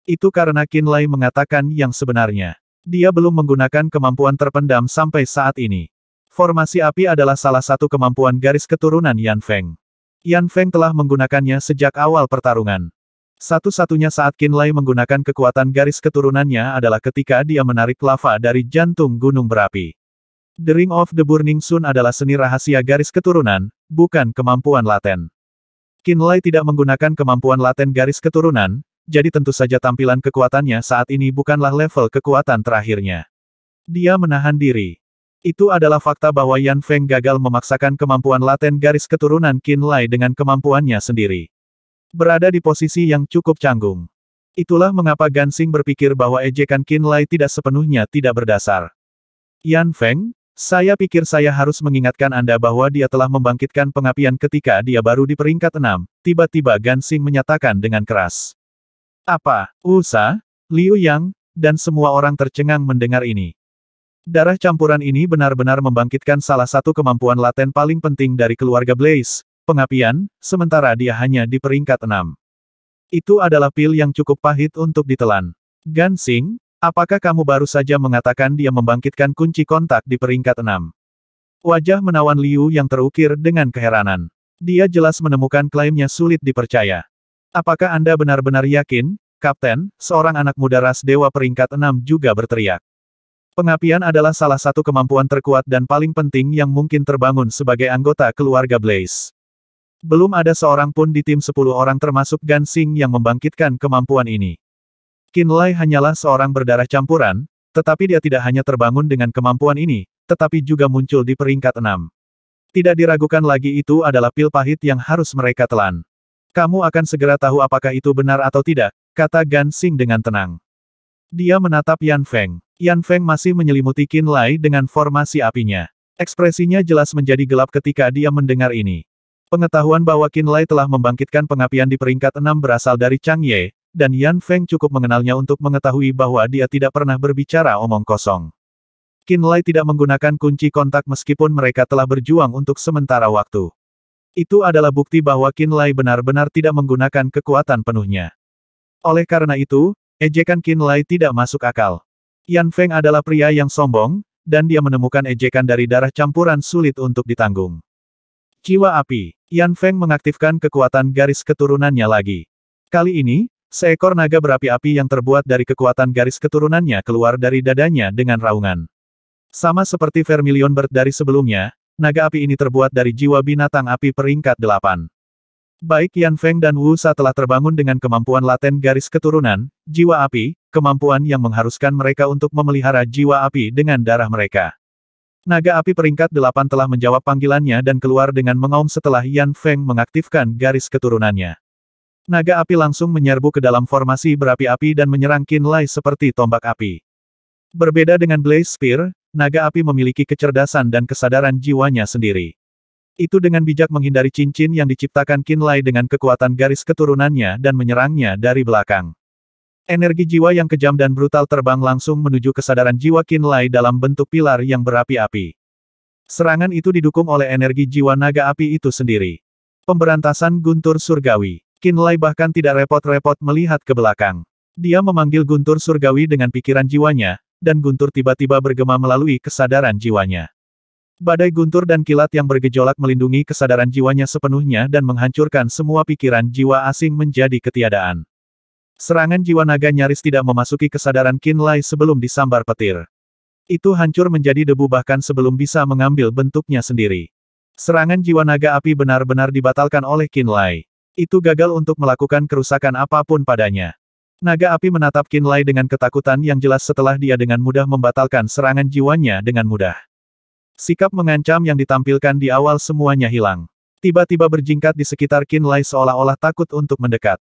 Itu karena Qin Lai mengatakan yang sebenarnya. Dia belum menggunakan kemampuan terpendam sampai saat ini. Formasi api adalah salah satu kemampuan garis keturunan Yan Feng. Yan Feng telah menggunakannya sejak awal pertarungan. Satu-satunya saat Qin Lai menggunakan kekuatan garis keturunannya adalah ketika dia menarik lava dari jantung gunung berapi. The Ring of the Burning Sun adalah seni rahasia garis keturunan, bukan kemampuan laten. Qin Lai tidak menggunakan kemampuan laten garis keturunan, jadi tentu saja tampilan kekuatannya saat ini bukanlah level kekuatan terakhirnya. Dia menahan diri. Itu adalah fakta bahwa Yan Feng gagal memaksakan kemampuan laten garis keturunan Qin Lai dengan kemampuannya sendiri. Berada di posisi yang cukup canggung. Itulah mengapa Gansing berpikir bahwa ejekan Qin Lai tidak sepenuhnya tidak berdasar. Yan Feng, saya pikir saya harus mengingatkan Anda bahwa dia telah membangkitkan pengapian ketika dia baru di peringkat 6, tiba-tiba Gansing menyatakan dengan keras. Apa, Usa, Liu Yang, dan semua orang tercengang mendengar ini. Darah campuran ini benar-benar membangkitkan salah satu kemampuan laten paling penting dari keluarga Blaze. Pengapian, sementara dia hanya di peringkat 6. Itu adalah pil yang cukup pahit untuk ditelan. Gansing, apakah kamu baru saja mengatakan dia membangkitkan kunci kontak di peringkat 6? Wajah menawan Liu yang terukir dengan keheranan. Dia jelas menemukan klaimnya sulit dipercaya. Apakah Anda benar-benar yakin, Kapten? Seorang anak muda ras dewa peringkat 6 juga berteriak. Pengapian adalah salah satu kemampuan terkuat dan paling penting yang mungkin terbangun sebagai anggota keluarga Blaze. Belum ada seorang pun di tim 10 orang termasuk Gan Xing yang membangkitkan kemampuan ini. Qin Lai hanyalah seorang berdarah campuran, tetapi dia tidak hanya terbangun dengan kemampuan ini, tetapi juga muncul di peringkat 6. Tidak diragukan lagi itu adalah pil pahit yang harus mereka telan. Kamu akan segera tahu apakah itu benar atau tidak, kata Gan Xing dengan tenang. Dia menatap Yan Feng. Yan Feng masih menyelimuti Qin Lai dengan formasi apinya. Ekspresinya jelas menjadi gelap ketika dia mendengar ini. Pengetahuan bahwa Qin Lai telah membangkitkan pengapian di peringkat 6 berasal dari Chang Ye, dan Yan Feng cukup mengenalnya untuk mengetahui bahwa dia tidak pernah berbicara omong kosong. Qin Lai tidak menggunakan kunci kontak meskipun mereka telah berjuang untuk sementara waktu. Itu adalah bukti bahwa Qin Lai benar-benar tidak menggunakan kekuatan penuhnya. Oleh karena itu, ejekan Qin Lai tidak masuk akal. Yan Feng adalah pria yang sombong, dan dia menemukan ejekan dari darah campuran sulit untuk ditanggung. Jiwa api. Yan Feng mengaktifkan kekuatan garis keturunannya lagi. Kali ini, seekor naga berapi-api yang terbuat dari kekuatan garis keturunannya keluar dari dadanya dengan raungan. Sama seperti Vermilion Bird dari sebelumnya, naga api ini terbuat dari jiwa binatang api peringkat 8. Baik Yan Feng dan Wu Sa telah terbangun dengan kemampuan laten garis keturunan, jiwa api, kemampuan yang mengharuskan mereka untuk memelihara jiwa api dengan darah mereka. Naga api peringkat 8 telah menjawab panggilannya dan keluar dengan mengaum setelah Yan Feng mengaktifkan garis keturunannya. Naga api langsung menyerbu ke dalam formasi berapi-api dan menyerang Qin Lai seperti tombak api. Berbeda dengan Blaze Spear, naga api memiliki kecerdasan dan kesadaran jiwanya sendiri. Itu dengan bijak menghindari cincin yang diciptakan Qin Lai dengan kekuatan garis keturunannya dan menyerangnya dari belakang. Energi jiwa yang kejam dan brutal terbang langsung menuju kesadaran jiwa Qin Lai dalam bentuk pilar yang berapi-api. Serangan itu didukung oleh energi jiwa naga api itu sendiri. Pemberantasan guntur surgawi. Qin Lai bahkan tidak repot-repot melihat ke belakang. Dia memanggil guntur surgawi dengan pikiran jiwanya, dan guntur tiba-tiba bergema melalui kesadaran jiwanya. Badai guntur dan kilat yang bergejolak melindungi kesadaran jiwanya sepenuhnya dan menghancurkan semua pikiran jiwa asing menjadi ketiadaan. Serangan jiwa naga nyaris tidak memasuki kesadaran Qin Lai sebelum disambar petir. Itu hancur menjadi debu bahkan sebelum bisa mengambil bentuknya sendiri. Serangan jiwa naga api benar-benar dibatalkan oleh Qin Lai. Itu gagal untuk melakukan kerusakan apapun padanya. Naga api menatap Qin Lai dengan ketakutan yang jelas setelah dia dengan mudah membatalkan serangan jiwanya dengan mudah. Sikap mengancam yang ditampilkan di awal semuanya hilang. Tiba-tiba berjingkat di sekitar Qin Lai seolah-olah takut untuk mendekat.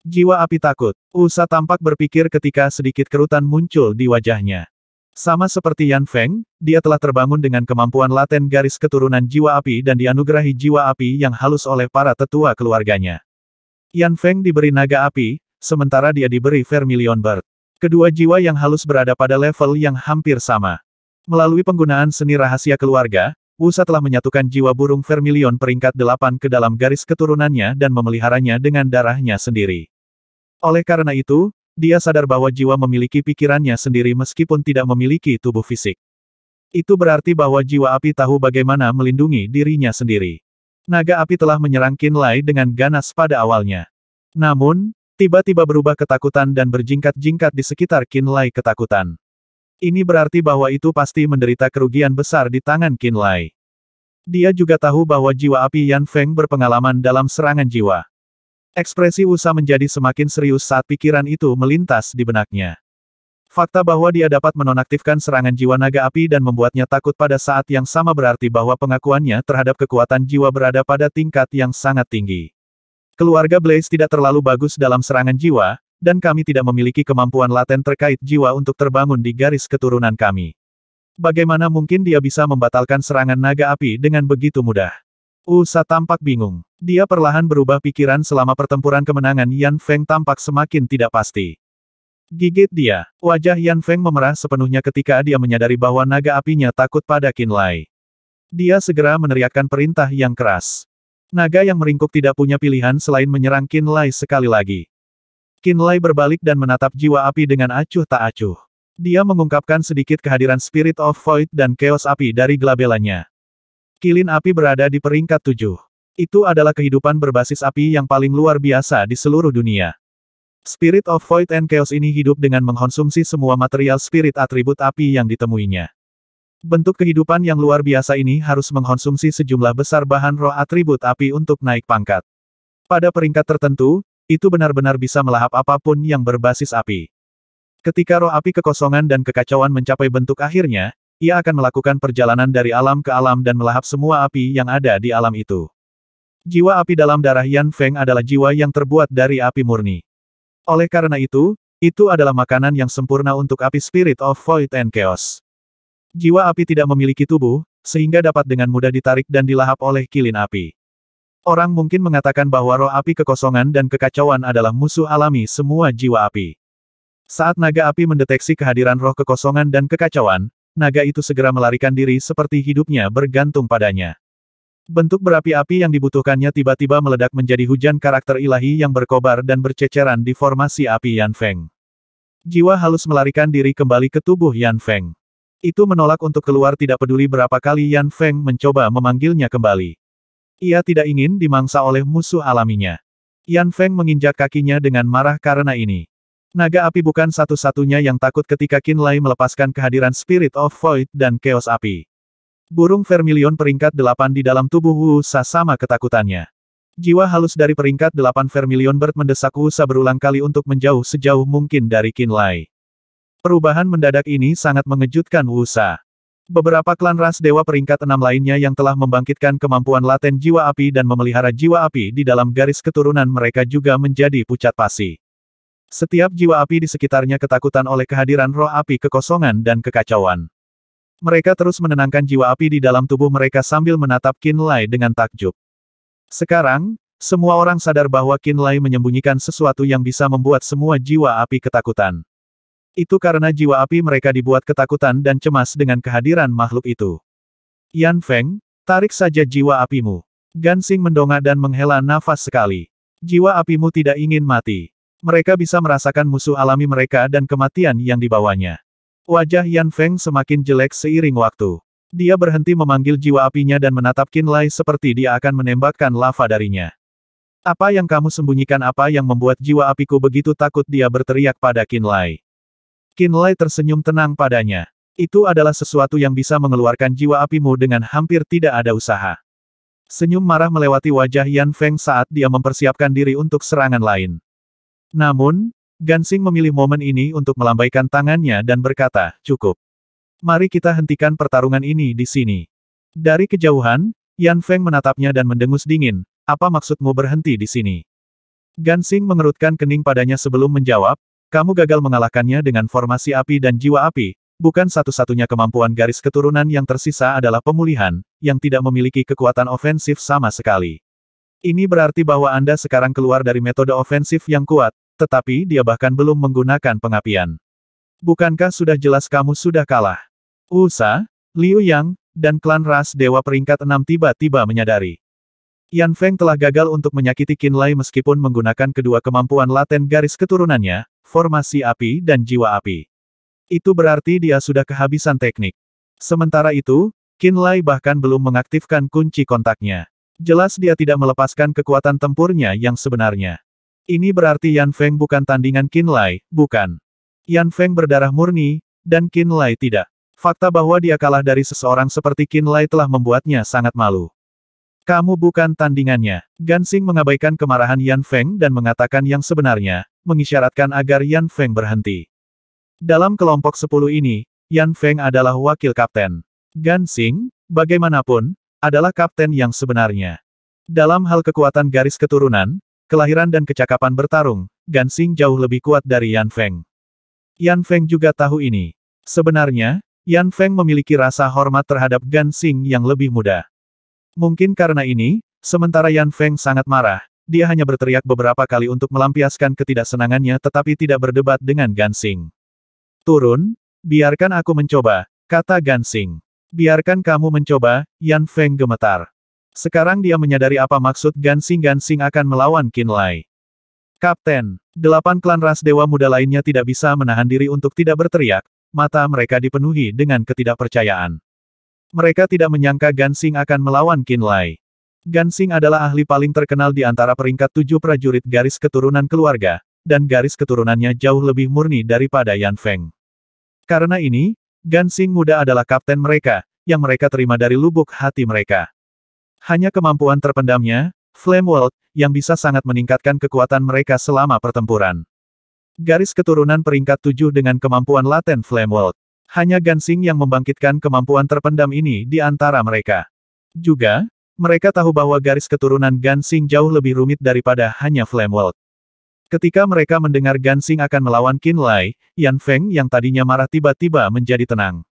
Jiwa api takut. Usa tampak berpikir ketika sedikit kerutan muncul di wajahnya. Sama seperti Yan Feng, dia telah terbangun dengan kemampuan laten garis keturunan jiwa api dan dianugerahi jiwa api yang halus oleh para tetua keluarganya. Yan Feng diberi naga api, sementara dia diberi Vermilion Bird. Kedua jiwa yang halus berada pada level yang hampir sama. Melalui penggunaan seni rahasia keluarga, Usa telah menyatukan jiwa burung Vermilion peringkat 8 ke dalam garis keturunannya dan memeliharanya dengan darahnya sendiri. Oleh karena itu, dia sadar bahwa jiwa memiliki pikirannya sendiri meskipun tidak memiliki tubuh fisik. Itu berarti bahwa jiwa api tahu bagaimana melindungi dirinya sendiri. Naga api telah menyerang Qin Lai dengan ganas pada awalnya. Namun, tiba-tiba berubah ketakutan dan berjingkat-jingkat di sekitar Qin Lai ketakutan. Ini berarti bahwa itu pasti menderita kerugian besar di tangan Qin Lai. Dia juga tahu bahwa jiwa api Yan Feng berpengalaman dalam serangan jiwa. Ekspresi Usa menjadi semakin serius saat pikiran itu melintas di benaknya. Fakta bahwa dia dapat menonaktifkan serangan jiwa naga api dan membuatnya takut pada saat yang sama berarti bahwa pengakuannya terhadap kekuatan jiwa berada pada tingkat yang sangat tinggi. Keluarga Blaze tidak terlalu bagus dalam serangan jiwa, dan kami tidak memiliki kemampuan laten terkait jiwa untuk terbangun di garis keturunan kami. Bagaimana mungkin dia bisa membatalkan serangan naga api dengan begitu mudah? Usa tampak bingung. Dia perlahan berubah pikiran selama pertempuran kemenangan Yan Feng tampak semakin tidak pasti. Gigit dia. Wajah Yan Feng memerah sepenuhnya ketika dia menyadari bahwa naga apinya takut pada Qin Lai. Dia segera meneriakkan perintah yang keras. Naga yang meringkuk tidak punya pilihan selain menyerang Qin Lai sekali lagi. Qin Lai berbalik dan menatap jiwa api dengan acuh tak acuh. Dia mengungkapkan sedikit kehadiran Spirit of Void dan Chaos api dari gelabelannya. Kilin api berada di peringkat 7. Itu adalah kehidupan berbasis api yang paling luar biasa di seluruh dunia. Spirit of Void and Chaos ini hidup dengan mengkonsumsi semua material spirit atribut api yang ditemuinya. Bentuk kehidupan yang luar biasa ini harus mengkonsumsi sejumlah besar bahan roh atribut api untuk naik pangkat. Pada peringkat tertentu, itu benar-benar bisa melahap apapun yang berbasis api. Ketika roh api kekosongan dan kekacauan mencapai bentuk akhirnya, ia akan melakukan perjalanan dari alam ke alam dan melahap semua api yang ada di alam itu. Jiwa api dalam darah Yan Feng adalah jiwa yang terbuat dari api murni. Oleh karena itu adalah makanan yang sempurna untuk api Spirit of Void and Chaos. Jiwa api tidak memiliki tubuh, sehingga dapat dengan mudah ditarik dan dilahap oleh kilin api. Orang mungkin mengatakan bahwa roh api kekosongan dan kekacauan adalah musuh alami semua jiwa api. Saat naga api mendeteksi kehadiran roh kekosongan dan kekacauan, naga itu segera melarikan diri seperti hidupnya bergantung padanya. Bentuk berapi-api yang dibutuhkannya tiba-tiba meledak menjadi hujan karakter ilahi yang berkobar dan berceceran di formasi api Yan Feng. Jiwa halus melarikan diri kembali ke tubuh Yan Feng. Itu menolak untuk keluar tidak peduli berapa kali Yan Feng mencoba memanggilnya kembali. Ia tidak ingin dimangsa oleh musuh alaminya. Yan Feng menginjak kakinya dengan marah karena ini. Naga api bukan satu-satunya yang takut ketika Qin Lai melepaskan kehadiran Spirit of Void dan Chaos api. Burung vermilion peringkat 8 di dalam tubuh Wu Sa sama ketakutannya. Jiwa halus dari peringkat 8 vermilion bird mendesak Wu Sa berulang kali untuk menjauh sejauh mungkin dari Qin Lai. Perubahan mendadak ini sangat mengejutkan Wu Sa. Beberapa klan ras dewa peringkat 6 lainnya yang telah membangkitkan kemampuan laten jiwa api dan memelihara jiwa api di dalam garis keturunan mereka juga menjadi pucat pasi. Setiap jiwa api di sekitarnya ketakutan oleh kehadiran roh api kekosongan dan kekacauan. Mereka terus menenangkan jiwa api di dalam tubuh mereka sambil menatap Qin Lai dengan takjub. Sekarang, semua orang sadar bahwa Qin Lai menyembunyikan sesuatu yang bisa membuat semua jiwa api ketakutan. Itu karena jiwa api mereka dibuat ketakutan dan cemas dengan kehadiran makhluk itu. Yan Feng, tarik saja jiwa apimu. Gansing mendongak dan menghela nafas sekali. Jiwa apimu tidak ingin mati. Mereka bisa merasakan musuh alami mereka dan kematian yang dibawanya. Wajah Yan Feng semakin jelek seiring waktu. Dia berhenti memanggil jiwa apinya dan menatap Qin Lai seperti dia akan menembakkan lava darinya. Apa yang kamu sembunyikan? Apa yang membuat jiwa apiku begitu takut? Dia berteriak pada Qin Lai. Qin Lai tersenyum tenang padanya. Itu adalah sesuatu yang bisa mengeluarkan jiwa apimu dengan hampir tidak ada usaha. Senyum marah melewati wajah Yan Feng saat dia mempersiapkan diri untuk serangan lain. Namun, Gansing memilih momen ini untuk melambaikan tangannya dan berkata, cukup. Mari kita hentikan pertarungan ini di sini. Dari kejauhan, Yan Feng menatapnya dan mendengus dingin, apa maksudmu berhenti di sini? Gansing mengerutkan kening padanya sebelum menjawab, kamu gagal mengalahkannya dengan formasi api dan jiwa api, bukan satu-satunya kemampuan garis keturunan yang tersisa adalah pemulihan, yang tidak memiliki kekuatan ofensif sama sekali. Ini berarti bahwa Anda sekarang keluar dari metode ofensif yang kuat, tetapi dia bahkan belum menggunakan pengapian. Bukankah sudah jelas kamu sudah kalah? Wu Sa, Liu Yang, dan klan ras dewa peringkat 6 tiba-tiba menyadari. Yan Feng telah gagal untuk menyakiti Qin Lai meskipun menggunakan kedua kemampuan laten garis keturunannya, formasi api dan jiwa api. Itu berarti dia sudah kehabisan teknik. Sementara itu, Qin Lai bahkan belum mengaktifkan kunci kontaknya. Jelas dia tidak melepaskan kekuatan tempurnya yang sebenarnya. Ini berarti Yan Feng bukan tandingan Qin Lai, bukan. Yan Feng berdarah murni, dan Qin Lai tidak. Fakta bahwa dia kalah dari seseorang seperti Qin Lai telah membuatnya sangat malu. Kamu bukan tandingannya. Gansing mengabaikan kemarahan Yan Feng dan mengatakan yang sebenarnya, mengisyaratkan agar Yan Feng berhenti. Dalam kelompok 10 ini, Yan Feng adalah wakil kapten. Gansing, bagaimanapun, adalah kapten yang sebenarnya. Dalam hal kekuatan garis keturunan, kelahiran dan kecakapan bertarung, Gansing jauh lebih kuat dari Yan Feng. Yan Feng juga tahu ini. Sebenarnya, Yan Feng memiliki rasa hormat terhadap Gansing yang lebih muda. Mungkin karena ini, sementara Yan Feng sangat marah, dia hanya berteriak beberapa kali untuk melampiaskan ketidaksenangannya tetapi tidak berdebat dengan Gansing. Turun, biarkan aku mencoba, kata Gansing. Biarkan kamu mencoba, Yan Feng gemetar. Sekarang dia menyadari apa maksud Gansing. Gansing akan melawan Qin Lai. Kapten, 8 klan ras dewa muda lainnya tidak bisa menahan diri untuk tidak berteriak, mata mereka dipenuhi dengan ketidakpercayaan. Mereka tidak menyangka Gansing akan melawan Qin Lai. Gansing adalah ahli paling terkenal di antara peringkat 7 prajurit garis keturunan keluarga, dan garis keturunannya jauh lebih murni daripada Yan Feng. Karena ini, Gansing muda adalah kapten mereka, yang mereka terima dari lubuk hati mereka. Hanya kemampuan terpendamnya, Flame World, yang bisa sangat meningkatkan kekuatan mereka selama pertempuran. Garis keturunan peringkat 7 dengan kemampuan laten Flame World. Hanya Gansing yang membangkitkan kemampuan terpendam ini di antara mereka. Juga, mereka tahu bahwa garis keturunan Gansing jauh lebih rumit daripada hanya Flame World. Ketika mereka mendengar Gansing akan melawan Qin Lai, Yan Feng yang tadinya marah tiba-tiba menjadi tenang.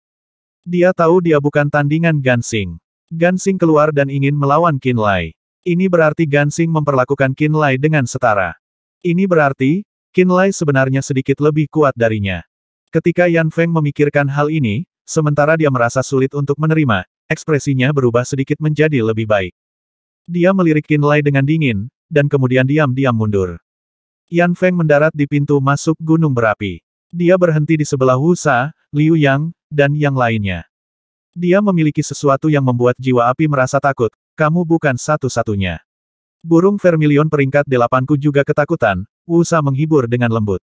Dia tahu dia bukan tandingan Gansing. Gansing keluar dan ingin melawan Qin Lai. Ini berarti Gansing memperlakukan Qin Lai dengan setara. Ini berarti, Qin Lai sebenarnya sedikit lebih kuat darinya. Ketika Yan Feng memikirkan hal ini, sementara dia merasa sulit untuk menerima, ekspresinya berubah sedikit menjadi lebih baik. Dia melirik Qin Lai dengan dingin, dan kemudian diam-diam mundur. Yan Feng mendarat di pintu masuk gunung berapi. Dia berhenti di sebelah Wu Sa, Liu Yang, dan yang lainnya. Dia memiliki sesuatu yang membuat jiwa api merasa takut, kamu bukan satu-satunya. Burung vermilion peringkat 8-ku juga ketakutan, Wu Sa menghibur dengan lembut.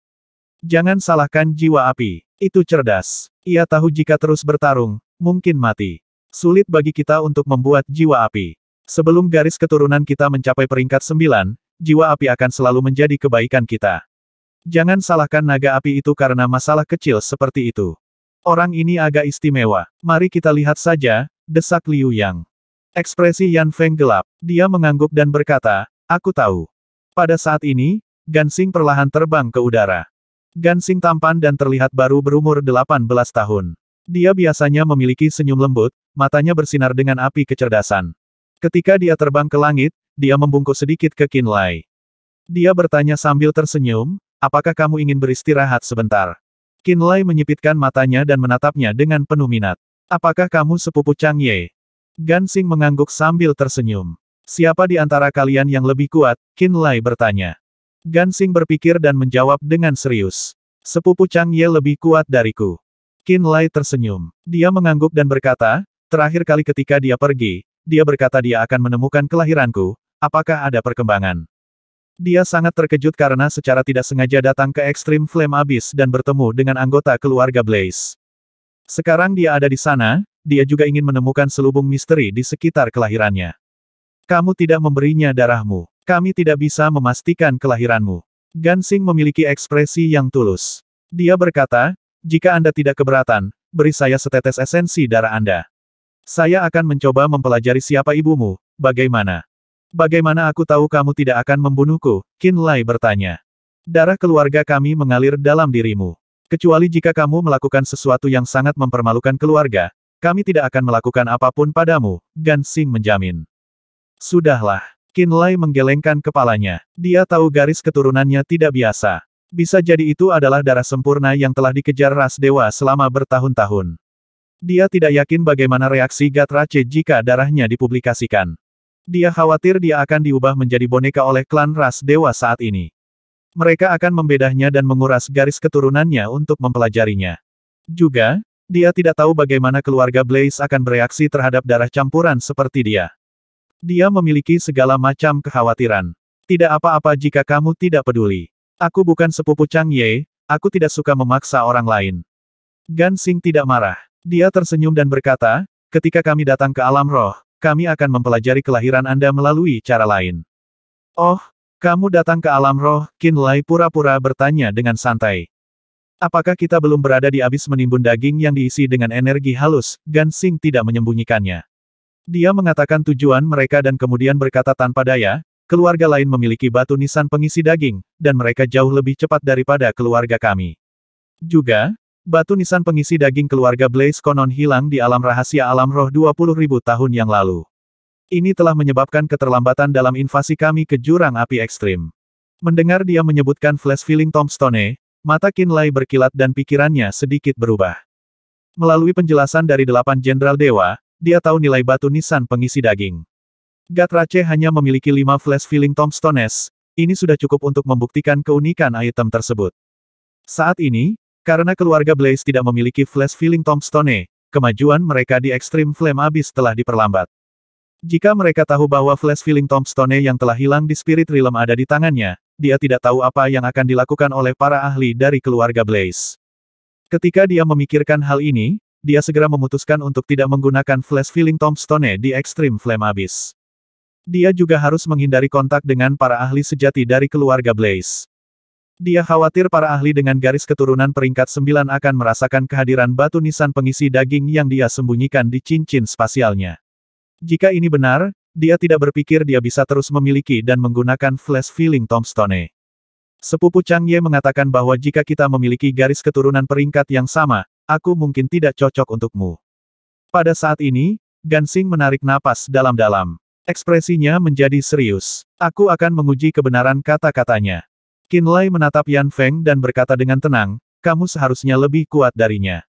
Jangan salahkan jiwa api, itu cerdas. Ia tahu jika terus bertarung, mungkin mati. Sulit bagi kita untuk membuat jiwa api. Sebelum garis keturunan kita mencapai peringkat 9, jiwa api akan selalu menjadi kebaikan kita. Jangan salahkan naga api itu karena masalah kecil seperti itu. Orang ini agak istimewa. Mari kita lihat saja, desak Liu Yang. Ekspresi Yan Feng gelap. Dia mengangguk dan berkata, aku tahu. Pada saat ini, Gansing perlahan terbang ke udara. Gansing tampan dan terlihat baru berumur 18 tahun. Dia biasanya memiliki senyum lembut, matanya bersinar dengan api kecerdasan. Ketika dia terbang ke langit, dia membungkuk sedikit ke Qin Lai. Dia bertanya sambil tersenyum, apakah kamu ingin beristirahat sebentar? Qin Lai menyipitkan matanya dan menatapnya dengan penuh minat. Apakah kamu sepupu Chang Ye? Gansing mengangguk sambil tersenyum. Siapa di antara kalian yang lebih kuat? Qin Lai bertanya. Gansing berpikir dan menjawab dengan serius. Sepupu Chang Ye lebih kuat dariku. Qin Lai tersenyum. Dia mengangguk dan berkata, terakhir kali ketika dia pergi, dia berkata dia akan menemukan kelahiranku, apakah ada perkembangan? Dia sangat terkejut karena secara tidak sengaja datang ke Extreme Flame Abyss dan bertemu dengan anggota keluarga Blaze. Sekarang dia ada di sana, dia juga ingin menemukan selubung misteri di sekitar kelahirannya. Kamu tidak memberinya darahmu. Kami tidak bisa memastikan kelahiranmu. Gansing memiliki ekspresi yang tulus. Dia berkata, jika Anda tidak keberatan, beri saya setetes esensi darah Anda. Saya akan mencoba mempelajari siapa ibumu, bagaimana? Bagaimana aku tahu kamu tidak akan membunuhku? Qin Lai bertanya. Darah keluarga kami mengalir dalam dirimu. Kecuali jika kamu melakukan sesuatu yang sangat mempermalukan keluarga, kami tidak akan melakukan apapun padamu, Gansing menjamin. Sudahlah. Qin Lai menggelengkan kepalanya. Dia tahu garis keturunannya tidak biasa. Bisa jadi itu adalah darah sempurna yang telah dikejar ras dewa selama bertahun-tahun. Dia tidak yakin bagaimana reaksi Gatrace jika darahnya dipublikasikan. Dia khawatir dia akan diubah menjadi boneka oleh klan ras dewa saat ini. Mereka akan membedahnya dan menguras garis keturunannya untuk mempelajarinya. Juga, dia tidak tahu bagaimana keluarga Blaze akan bereaksi terhadap darah campuran seperti dia. Dia memiliki segala macam kekhawatiran. Tidak apa-apa jika kamu tidak peduli. Aku bukan sepupu Chang Ye, aku tidak suka memaksa orang lain. Gansing tidak marah. Dia tersenyum dan berkata, ketika kami datang ke alam roh, kami akan mempelajari kelahiran Anda melalui cara lain. Oh, kamu datang ke alam roh, Qin Lai pura-pura bertanya dengan santai. Apakah kita belum berada di abis menimbun daging yang diisi dengan energi halus? Gansing tidak menyembunyikannya. Dia mengatakan tujuan mereka dan kemudian berkata tanpa daya, keluarga lain memiliki batu nisan pengisi daging, dan mereka jauh lebih cepat daripada keluarga kami. Juga, batu nisan pengisi daging keluarga Blaze konon hilang di alam rahasia alam roh 20.000 tahun yang lalu. Ini telah menyebabkan keterlambatan dalam invasi kami ke jurang api ekstrim. Mendengar dia menyebutkan flash filling tombstone, mata Qin Lai berkilat dan pikirannya sedikit berubah. Melalui penjelasan dari 8 jenderal dewa, dia tahu nilai batu nisan pengisi daging. Gatrace hanya memiliki 5 flash filling tombstones, ini sudah cukup untuk membuktikan keunikan item tersebut. Saat ini, karena keluarga Blaze tidak memiliki flash filling tombstone, kemajuan mereka di Extreme Flame Abyss telah diperlambat. Jika mereka tahu bahwa Flash Filling Tombstone yang telah hilang di Spirit Realm ada di tangannya, dia tidak tahu apa yang akan dilakukan oleh para ahli dari keluarga Blaze. Ketika dia memikirkan hal ini, dia segera memutuskan untuk tidak menggunakan Flash Filling Tombstone di Extreme Flame Abyss. Dia juga harus menghindari kontak dengan para ahli sejati dari keluarga Blaze. Dia khawatir para ahli dengan garis keturunan peringkat 9 akan merasakan kehadiran batu nisan pengisi daging yang dia sembunyikan di cincin spasialnya. Jika ini benar, dia tidak berpikir dia bisa terus memiliki dan menggunakan Flash Filling Tombstone. Sepupu Chang Ye mengatakan bahwa jika kita memiliki garis keturunan peringkat yang sama, aku mungkin tidak cocok untukmu. Pada saat ini, Gansing menarik napas dalam-dalam. Ekspresinya menjadi serius. Aku akan menguji kebenaran kata-katanya. Qin Lai menatap Yan Feng dan berkata dengan tenang, kamu seharusnya lebih kuat darinya.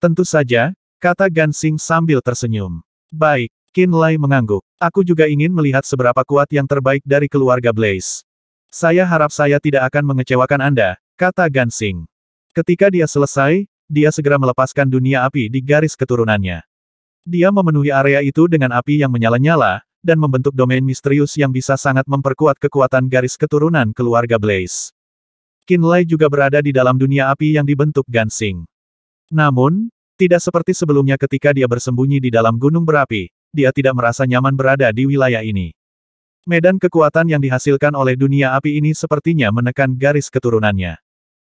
Tentu saja, kata Gansing sambil tersenyum. Baik, Qin Lai mengangguk. Aku juga ingin melihat seberapa kuat yang terbaik dari keluarga Blaze. Saya harap saya tidak akan mengecewakan Anda, kata Gansing. Ketika dia selesai, dia segera melepaskan dunia api di garis keturunannya. Dia memenuhi area itu dengan api yang menyala-nyala, dan membentuk domain misterius yang bisa sangat memperkuat kekuatan garis keturunan keluarga Blaze. Qin Lai juga berada di dalam dunia api yang dibentuk Gansing. Namun, tidak seperti sebelumnya ketika dia bersembunyi di dalam gunung berapi, dia tidak merasa nyaman berada di wilayah ini. Medan kekuatan yang dihasilkan oleh dunia api ini sepertinya menekan garis keturunannya.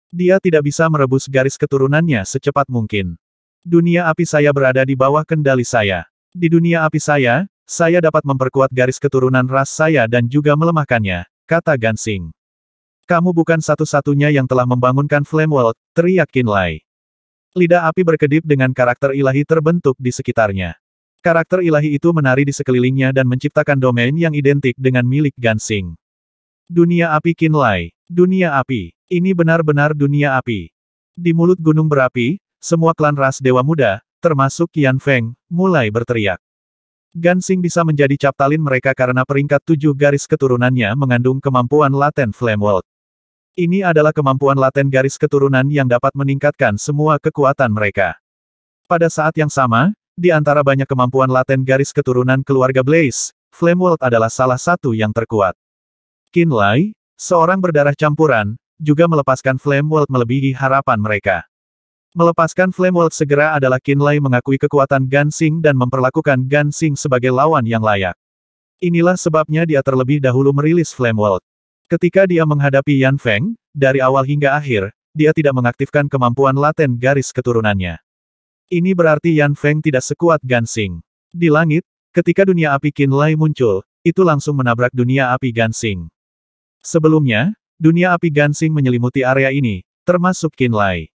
Dia tidak bisa merebus garis keturunannya secepat mungkin. Dunia api saya berada di bawah kendali saya. Di dunia api saya dapat memperkuat garis keturunan ras saya dan juga melemahkannya, kata Gansing. Kamu bukan satu-satunya yang telah membangunkan Flame World, teriak Qin Lai. Lidah api berkedip dengan karakter ilahi terbentuk di sekitarnya. Karakter ilahi itu menari di sekelilingnya dan menciptakan domain yang identik dengan milik Gansing. Dunia api Qin Lai. Dunia api. Ini benar-benar dunia api. Di mulut gunung berapi, semua klan ras Dewa Muda, termasuk Yan Feng, mulai berteriak. Gansing bisa menjadi captalin mereka karena peringkat 7 garis keturunannya mengandung kemampuan laten Flame World. Ini adalah kemampuan laten garis keturunan yang dapat meningkatkan semua kekuatan mereka. Pada saat yang sama, di antara banyak kemampuan laten garis keturunan keluarga Blaze, Flame World adalah salah satu yang terkuat. Qin Lai, seorang berdarah campuran, juga melepaskan Flame World melebihi harapan mereka. Melepaskan Flame World segera adalah Qin Lai mengakui kekuatan Gansing dan memperlakukan Gansing sebagai lawan yang layak. Inilah sebabnya dia terlebih dahulu merilis Flame World. Ketika dia menghadapi Yan Feng, dari awal hingga akhir, dia tidak mengaktifkan kemampuan laten garis keturunannya. Ini berarti Yan Feng tidak sekuat Gansing. Di langit, ketika dunia api Qin Lai muncul, itu langsung menabrak dunia api Gansing. Sebelumnya, dunia api Gansing menyelimuti area ini, termasuk Qin Lai.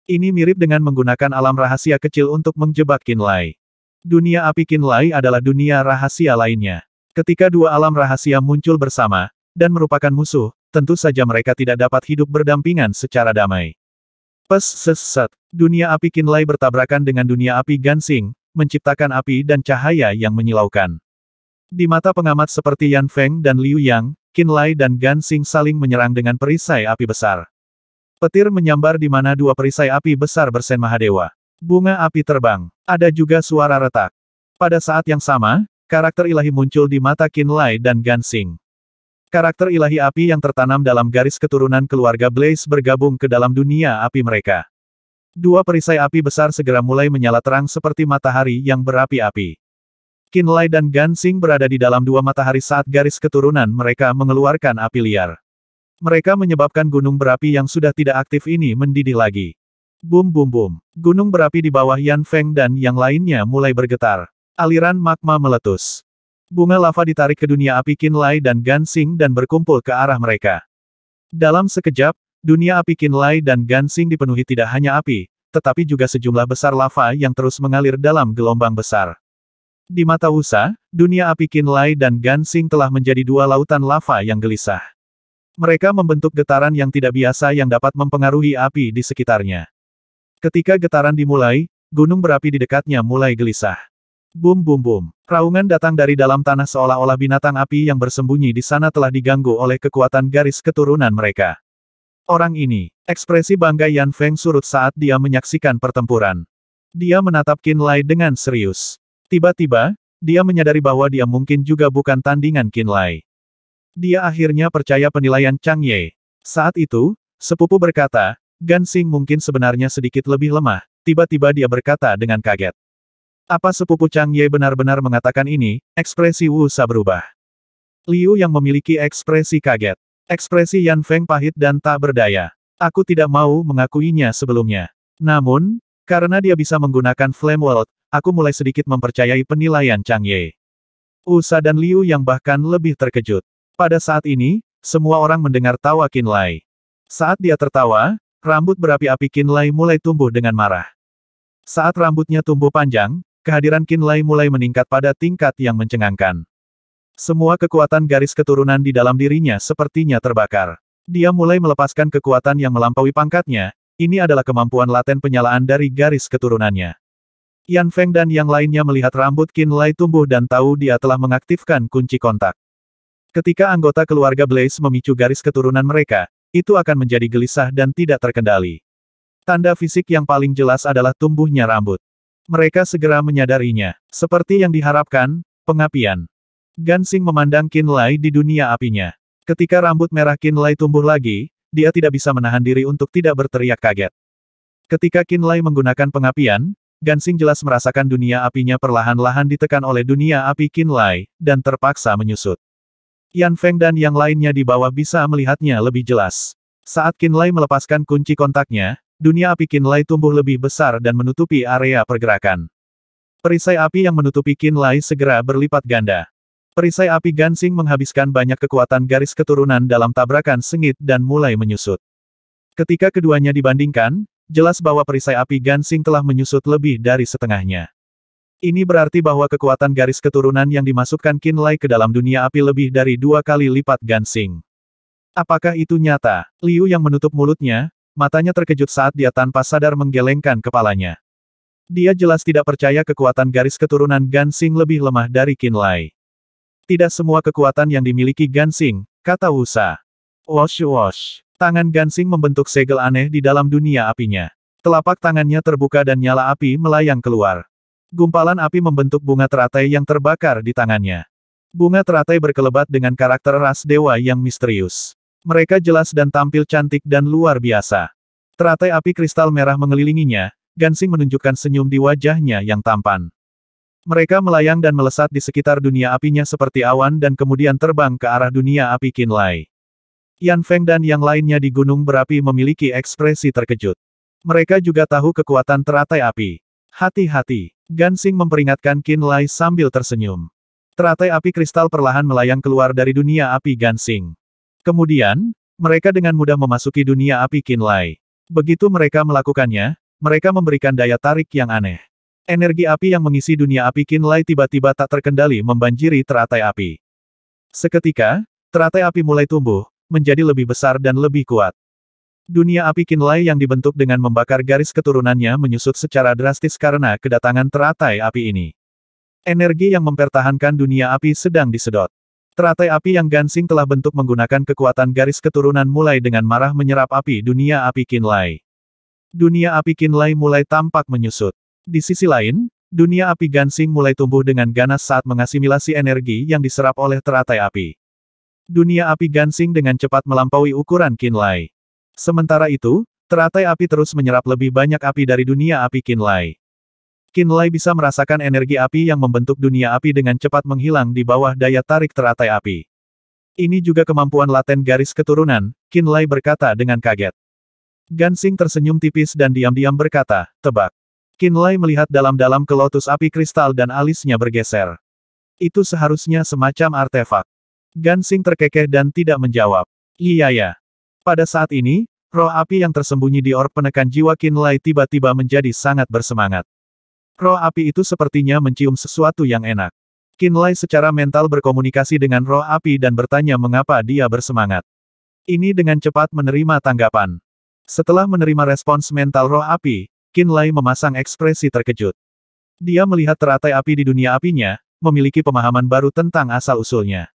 Ini mirip dengan menggunakan alam rahasia kecil untuk menjebak Qin Lai. Dunia api Qin Lai adalah dunia rahasia lainnya. Ketika dua alam rahasia muncul bersama, dan merupakan musuh, tentu saja mereka tidak dapat hidup berdampingan secara damai. Set. Dunia api Qin Lai bertabrakan dengan dunia api Gansing, menciptakan api dan cahaya yang menyilaukan. Di mata pengamat seperti Yan Feng dan Liu Yang, Qin Lai dan Gansing saling menyerang dengan perisai api besar. Petir menyambar di mana dua perisai api besar bersen Mahadewa. Bunga api terbang. Ada juga suara retak. Pada saat yang sama, karakter ilahi muncul di mata Qin Lai dan Gansing. Karakter ilahi api yang tertanam dalam garis keturunan keluarga Blaze bergabung ke dalam dunia api mereka. Dua perisai api besar segera mulai menyala terang seperti matahari yang berapi-api. Qin Lai dan Gansing berada di dalam dua matahari saat garis keturunan mereka mengeluarkan api liar. Mereka menyebabkan gunung berapi yang sudah tidak aktif ini mendidih lagi. Bum bum bum. Gunung berapi di bawah Yan Feng dan yang lainnya mulai bergetar. Aliran magma meletus. Bunga lava ditarik ke dunia api Qin Lai dan Gansing dan berkumpul ke arah mereka. Dalam sekejap, dunia api Qin Lai dan Gansing dipenuhi tidak hanya api, tetapi juga sejumlah besar lava yang terus mengalir dalam gelombang besar. Di mata Wusa, dunia api Qin Lai dan Gansing telah menjadi dua lautan lava yang gelisah. Mereka membentuk getaran yang tidak biasa yang dapat mempengaruhi api di sekitarnya. Ketika getaran dimulai, gunung berapi di dekatnya mulai gelisah. Bum bum bum. Raungan datang dari dalam tanah seolah-olah binatang api yang bersembunyi di sana telah diganggu oleh kekuatan garis keturunan mereka. Orang ini, ekspresi bangga Yan Feng surut saat dia menyaksikan pertempuran. Dia menatap Qin Lai dengan serius. Tiba-tiba, dia menyadari bahwa dia mungkin juga bukan tandingan Qin Lai. Dia akhirnya percaya penilaian Chang Ye. Saat itu, sepupu berkata, Gansing mungkin sebenarnya sedikit lebih lemah. Tiba-tiba dia berkata dengan kaget. Apa sepupu Chang Ye benar-benar mengatakan ini? Ekspresi Wu Sa berubah. Liu yang memiliki ekspresi kaget. Ekspresi Yan Feng pahit dan tak berdaya. Aku tidak mau mengakuinya sebelumnya. Namun, karena dia bisa menggunakan Flame World, aku mulai sedikit mempercayai penilaian Chang Ye. Wu Sa dan Liu yang bahkan lebih terkejut. Pada saat ini, semua orang mendengar tawa Qin Lai. Saat dia tertawa, rambut berapi-api Qin Lai mulai tumbuh dengan marah. Saat rambutnya tumbuh panjang, kehadiran Qin Lai mulai meningkat pada tingkat yang mencengangkan. Semua kekuatan garis keturunan di dalam dirinya sepertinya terbakar. Dia mulai melepaskan kekuatan yang melampaui pangkatnya, ini adalah kemampuan laten penyalaan dari garis keturunannya. Yan Feng dan yang lainnya melihat rambut Qin Lai tumbuh dan tahu dia telah mengaktifkan kunci kontak. Ketika anggota keluarga Blaze memicu garis keturunan mereka, itu akan menjadi gelisah dan tidak terkendali. Tanda fisik yang paling jelas adalah tumbuhnya rambut. Mereka segera menyadarinya. Seperti yang diharapkan, pengapian. Gansing memandang Qin Lai di dunia apinya. Ketika rambut merah Qin Lai tumbuh lagi, dia tidak bisa menahan diri untuk tidak berteriak kaget. Ketika Qin Lai menggunakan pengapian, Gansing jelas merasakan dunia apinya perlahan-lahan ditekan oleh dunia api Qin Lai, dan terpaksa menyusut. Yan Feng dan yang lainnya di bawah bisa melihatnya lebih jelas. Saat Qin Lai melepaskan kunci kontaknya, dunia api Qin Lai tumbuh lebih besar dan menutupi area pergerakan. Perisai api yang menutupi Qin Lai segera berlipat ganda. Perisai api Gansing menghabiskan banyak kekuatan garis keturunan dalam tabrakan sengit dan mulai menyusut. Ketika keduanya dibandingkan, jelas bahwa perisai api Gansing telah menyusut lebih dari setengahnya. Ini berarti bahwa kekuatan garis keturunan yang dimasukkan Qin Lai ke dalam dunia api lebih dari 2 kali lipat Gansing. Apakah itu nyata? Liu yang menutup mulutnya, matanya terkejut saat dia tanpa sadar menggelengkan kepalanya. Dia jelas tidak percaya kekuatan garis keturunan Gansing lebih lemah dari Qin Lai. Tidak semua kekuatan yang dimiliki Gansing, kata Wu Sa. Wosh wosh. Tangan Gansing membentuk segel aneh di dalam dunia apinya. Telapak tangannya terbuka dan nyala api melayang keluar. Gumpalan api membentuk bunga teratai yang terbakar di tangannya. Bunga teratai berkelebat dengan karakter ras dewa yang misterius. Mereka jelas dan tampil cantik dan luar biasa. Teratai api kristal merah mengelilinginya, Gansing menunjukkan senyum di wajahnya yang tampan. Mereka melayang dan melesat di sekitar dunia apinya seperti awan dan kemudian terbang ke arah dunia api Qin Lai. Yan Feng dan yang lainnya di gunung berapi memiliki ekspresi terkejut. Mereka juga tahu kekuatan teratai api. Hati-hati. Gansing memperingatkan Qin Lai sambil tersenyum. Teratai api kristal perlahan melayang keluar dari dunia api Gansing. Kemudian, mereka dengan mudah memasuki dunia api Qin Lai. Begitu mereka melakukannya, mereka memberikan daya tarik yang aneh. Energi api yang mengisi dunia api Qin Lai tiba-tiba tak terkendali membanjiri teratai api. Seketika, teratai api mulai tumbuh, menjadi lebih besar dan lebih kuat. Dunia api Qin Lai yang dibentuk dengan membakar garis keturunannya menyusut secara drastis karena kedatangan teratai api ini. Energi yang mempertahankan dunia api sedang disedot. Teratai api yang Gansing telah bentuk menggunakan kekuatan garis keturunan mulai dengan marah menyerap api dunia api Qin Lai. Dunia api Qin Lai mulai tampak menyusut. Di sisi lain, dunia api Gansing mulai tumbuh dengan ganas saat mengasimilasi energi yang diserap oleh teratai api. Dunia api Gansing dengan cepat melampaui ukuran Qin Lai. Sementara itu, teratai api terus menyerap lebih banyak api dari dunia api Qin Lai. Qin Lai bisa merasakan energi api yang membentuk dunia api dengan cepat menghilang di bawah daya tarik teratai api. Ini juga kemampuan laten garis keturunan, Qin Lai berkata dengan kaget. Gansing tersenyum tipis dan diam-diam berkata, tebak. Qin Lai melihat dalam-dalam ke lotus api kristal dan alisnya bergeser. Itu seharusnya semacam artefak. Gansing terkekeh dan tidak menjawab. Iya ya. Pada saat ini, roh api yang tersembunyi di orb penekan jiwa Qin Lai tiba-tiba menjadi sangat bersemangat. Roh api itu sepertinya mencium sesuatu yang enak. Qin Lai secara mental berkomunikasi dengan roh api dan bertanya mengapa dia bersemangat. Ini dengan cepat menerima tanggapan. Setelah menerima respons mental roh api, Qin Lai memasang ekspresi terkejut. Dia melihat teratai api di dunia apinya, memiliki pemahaman baru tentang asal-usulnya.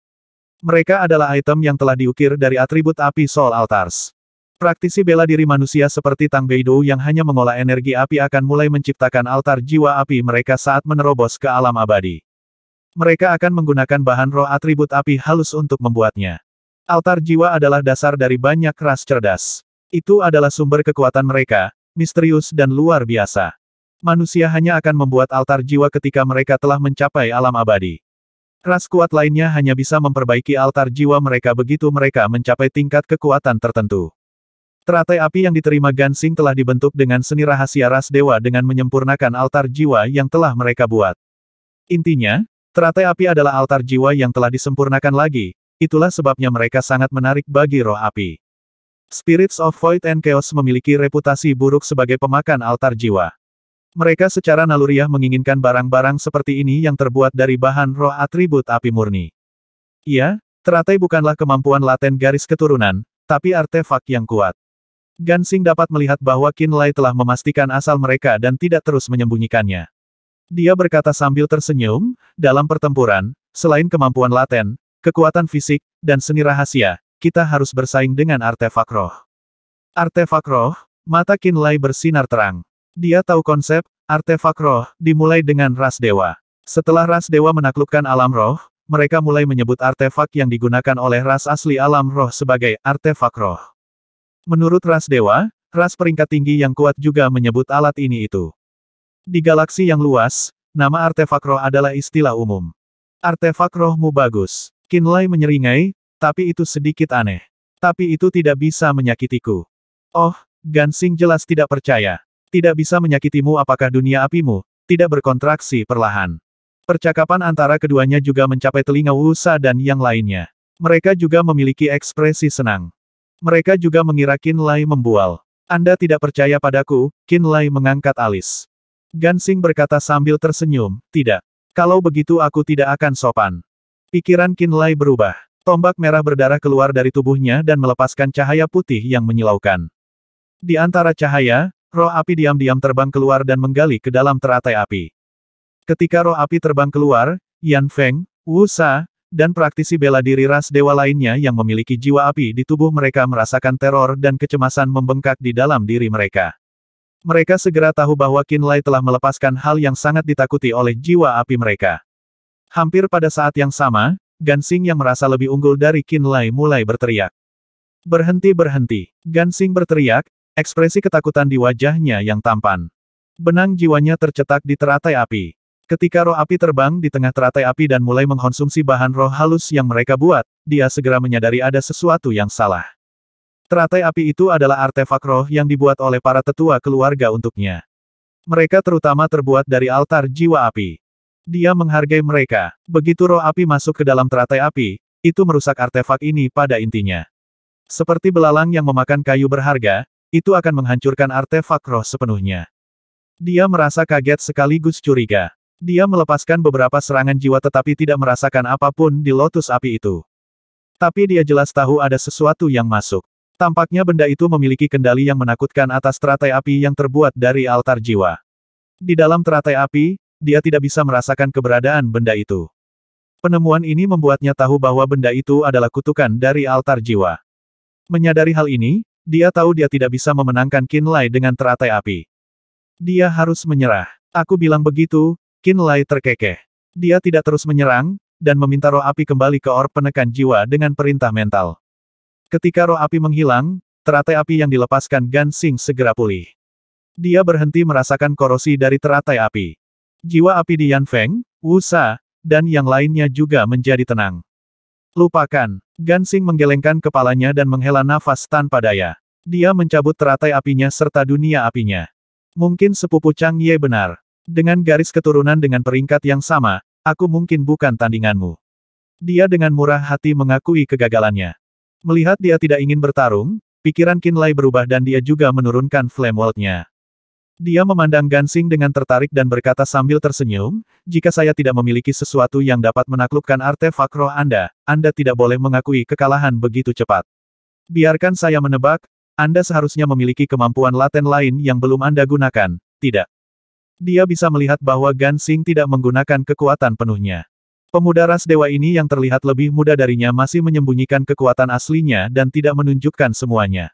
Mereka adalah item yang telah diukir dari atribut api Soul Altars. Praktisi bela diri manusia seperti Tang Beidou yang hanya mengolah energi api akan mulai menciptakan altar jiwa api mereka saat menerobos ke alam abadi. Mereka akan menggunakan bahan roh atribut api halus untuk membuatnya. Altar jiwa adalah dasar dari banyak ras cerdas. Itu adalah sumber kekuatan mereka, misterius dan luar biasa. Manusia hanya akan membuat altar jiwa ketika mereka telah mencapai alam abadi. Ras kuat lainnya hanya bisa memperbaiki altar jiwa mereka begitu mereka mencapai tingkat kekuatan tertentu. Teratai api yang diterima Gansing telah dibentuk dengan seni rahasia ras dewa dengan menyempurnakan altar jiwa yang telah mereka buat. Intinya, teratai api adalah altar jiwa yang telah disempurnakan lagi, itulah sebabnya mereka sangat menarik bagi roh api. Spirits of Void and Chaos memiliki reputasi buruk sebagai pemakan altar jiwa. Mereka secara naluriah menginginkan barang-barang seperti ini yang terbuat dari bahan roh atribut api murni. Iya, teratai bukanlah kemampuan laten garis keturunan, tapi artefak yang kuat. Gansing dapat melihat bahwa Qinlai telah memastikan asal mereka dan tidak terus menyembunyikannya. Dia berkata sambil tersenyum, dalam pertempuran, selain kemampuan laten, kekuatan fisik, dan seni rahasia, kita harus bersaing dengan artefak roh. Artefak roh, mata Qinlai bersinar terang. Dia tahu konsep, artefak roh, dimulai dengan ras dewa. Setelah ras dewa menaklukkan alam roh, mereka mulai menyebut artefak yang digunakan oleh ras asli alam roh sebagai artefak roh. Menurut ras dewa, ras peringkat tinggi yang kuat juga menyebut alat ini itu. Di galaksi yang luas, nama artefak roh adalah istilah umum. Artefak rohmu bagus. Qinlai menyeringai, tapi itu sedikit aneh. Tapi itu tidak bisa menyakitiku. Oh, Gansing jelas tidak percaya. Tidak bisa menyakitimu apakah dunia apimu, tidak berkontraksi perlahan. Percakapan antara keduanya juga mencapai telinga Wusa dan yang lainnya. Mereka juga memiliki ekspresi senang. Mereka juga mengira Qinlai membual. Anda tidak percaya padaku, Qinlai mengangkat alis. Gansing berkata sambil tersenyum, tidak. Kalau begitu aku tidak akan sopan. Pikiran Qinlai berubah. Tombak merah berdarah keluar dari tubuhnya dan melepaskan cahaya putih yang menyilaukan. Di antara cahaya, roh api diam-diam terbang keluar dan menggali ke dalam teratai api. Ketika roh api terbang keluar, Yan Feng, Wusa, dan praktisi bela diri ras dewa lainnya yang memiliki jiwa api di tubuh mereka merasakan teror dan kecemasan membengkak di dalam diri mereka. Mereka segera tahu bahwa Qinlai telah melepaskan hal yang sangat ditakuti oleh jiwa api mereka. Hampir pada saat yang sama, Gansing yang merasa lebih unggul dari Qinlai mulai berteriak. Berhenti-berhenti. Gansing berteriak, ekspresi ketakutan di wajahnya yang tampan. Benang jiwanya tercetak di teratai api. Ketika roh api terbang di tengah teratai api dan mulai mengkonsumsi bahan roh halus yang mereka buat, dia segera menyadari ada sesuatu yang salah. Teratai api itu adalah artefak roh yang dibuat oleh para tetua keluarga untuknya. Mereka terutama terbuat dari altar jiwa api. Dia menghargai mereka. Begitu roh api masuk ke dalam teratai api, itu merusak artefak ini pada intinya. Seperti belalang yang memakan kayu berharga, itu akan menghancurkan artefak roh sepenuhnya. Dia merasa kaget sekaligus curiga. Dia melepaskan beberapa serangan jiwa tetapi tidak merasakan apapun di lotus api itu. Tapi dia jelas tahu ada sesuatu yang masuk. Tampaknya benda itu memiliki kendali yang menakutkan atas teratai api yang terbuat dari altar jiwa. Di dalam teratai api, dia tidak bisa merasakan keberadaan benda itu. Penemuan ini membuatnya tahu bahwa benda itu adalah kutukan dari altar jiwa. Menyadari hal ini, dia tahu dia tidak bisa memenangkan Qinlai dengan teratai api. Dia harus menyerah. Aku bilang begitu, Qinlai terkekeh. Dia tidak terus menyerang, dan meminta roh api kembali ke orb penekan jiwa dengan perintah mental. Ketika roh api menghilang, teratai api yang dilepaskan Gansing segera pulih. Dia berhenti merasakan korosi dari teratai api. Jiwa api di Yan Feng, Wusa, dan yang lainnya juga menjadi tenang. Lupakan. Gansing menggelengkan kepalanya dan menghela nafas tanpa daya. Dia mencabut teratai apinya serta dunia apinya. Mungkin sepupu Chang Ye benar. Dengan garis keturunan dengan peringkat yang sama, aku mungkin bukan tandinganmu. Dia dengan murah hati mengakui kegagalannya. Melihat dia tidak ingin bertarung, pikiran Qinlai berubah dan dia juga menurunkan flame world-nya. Dia memandang Gansing dengan tertarik dan berkata sambil tersenyum, jika saya tidak memiliki sesuatu yang dapat menaklukkan artefak roh Anda tidak boleh mengakui kekalahan begitu cepat. Biarkan saya menebak, Anda seharusnya memiliki kemampuan laten lain yang belum Anda gunakan, tidak? Dia bisa melihat bahwa Gansing tidak menggunakan kekuatan penuhnya. Pemuda ras dewa ini yang terlihat lebih muda darinya masih menyembunyikan kekuatan aslinya dan tidak menunjukkan semuanya.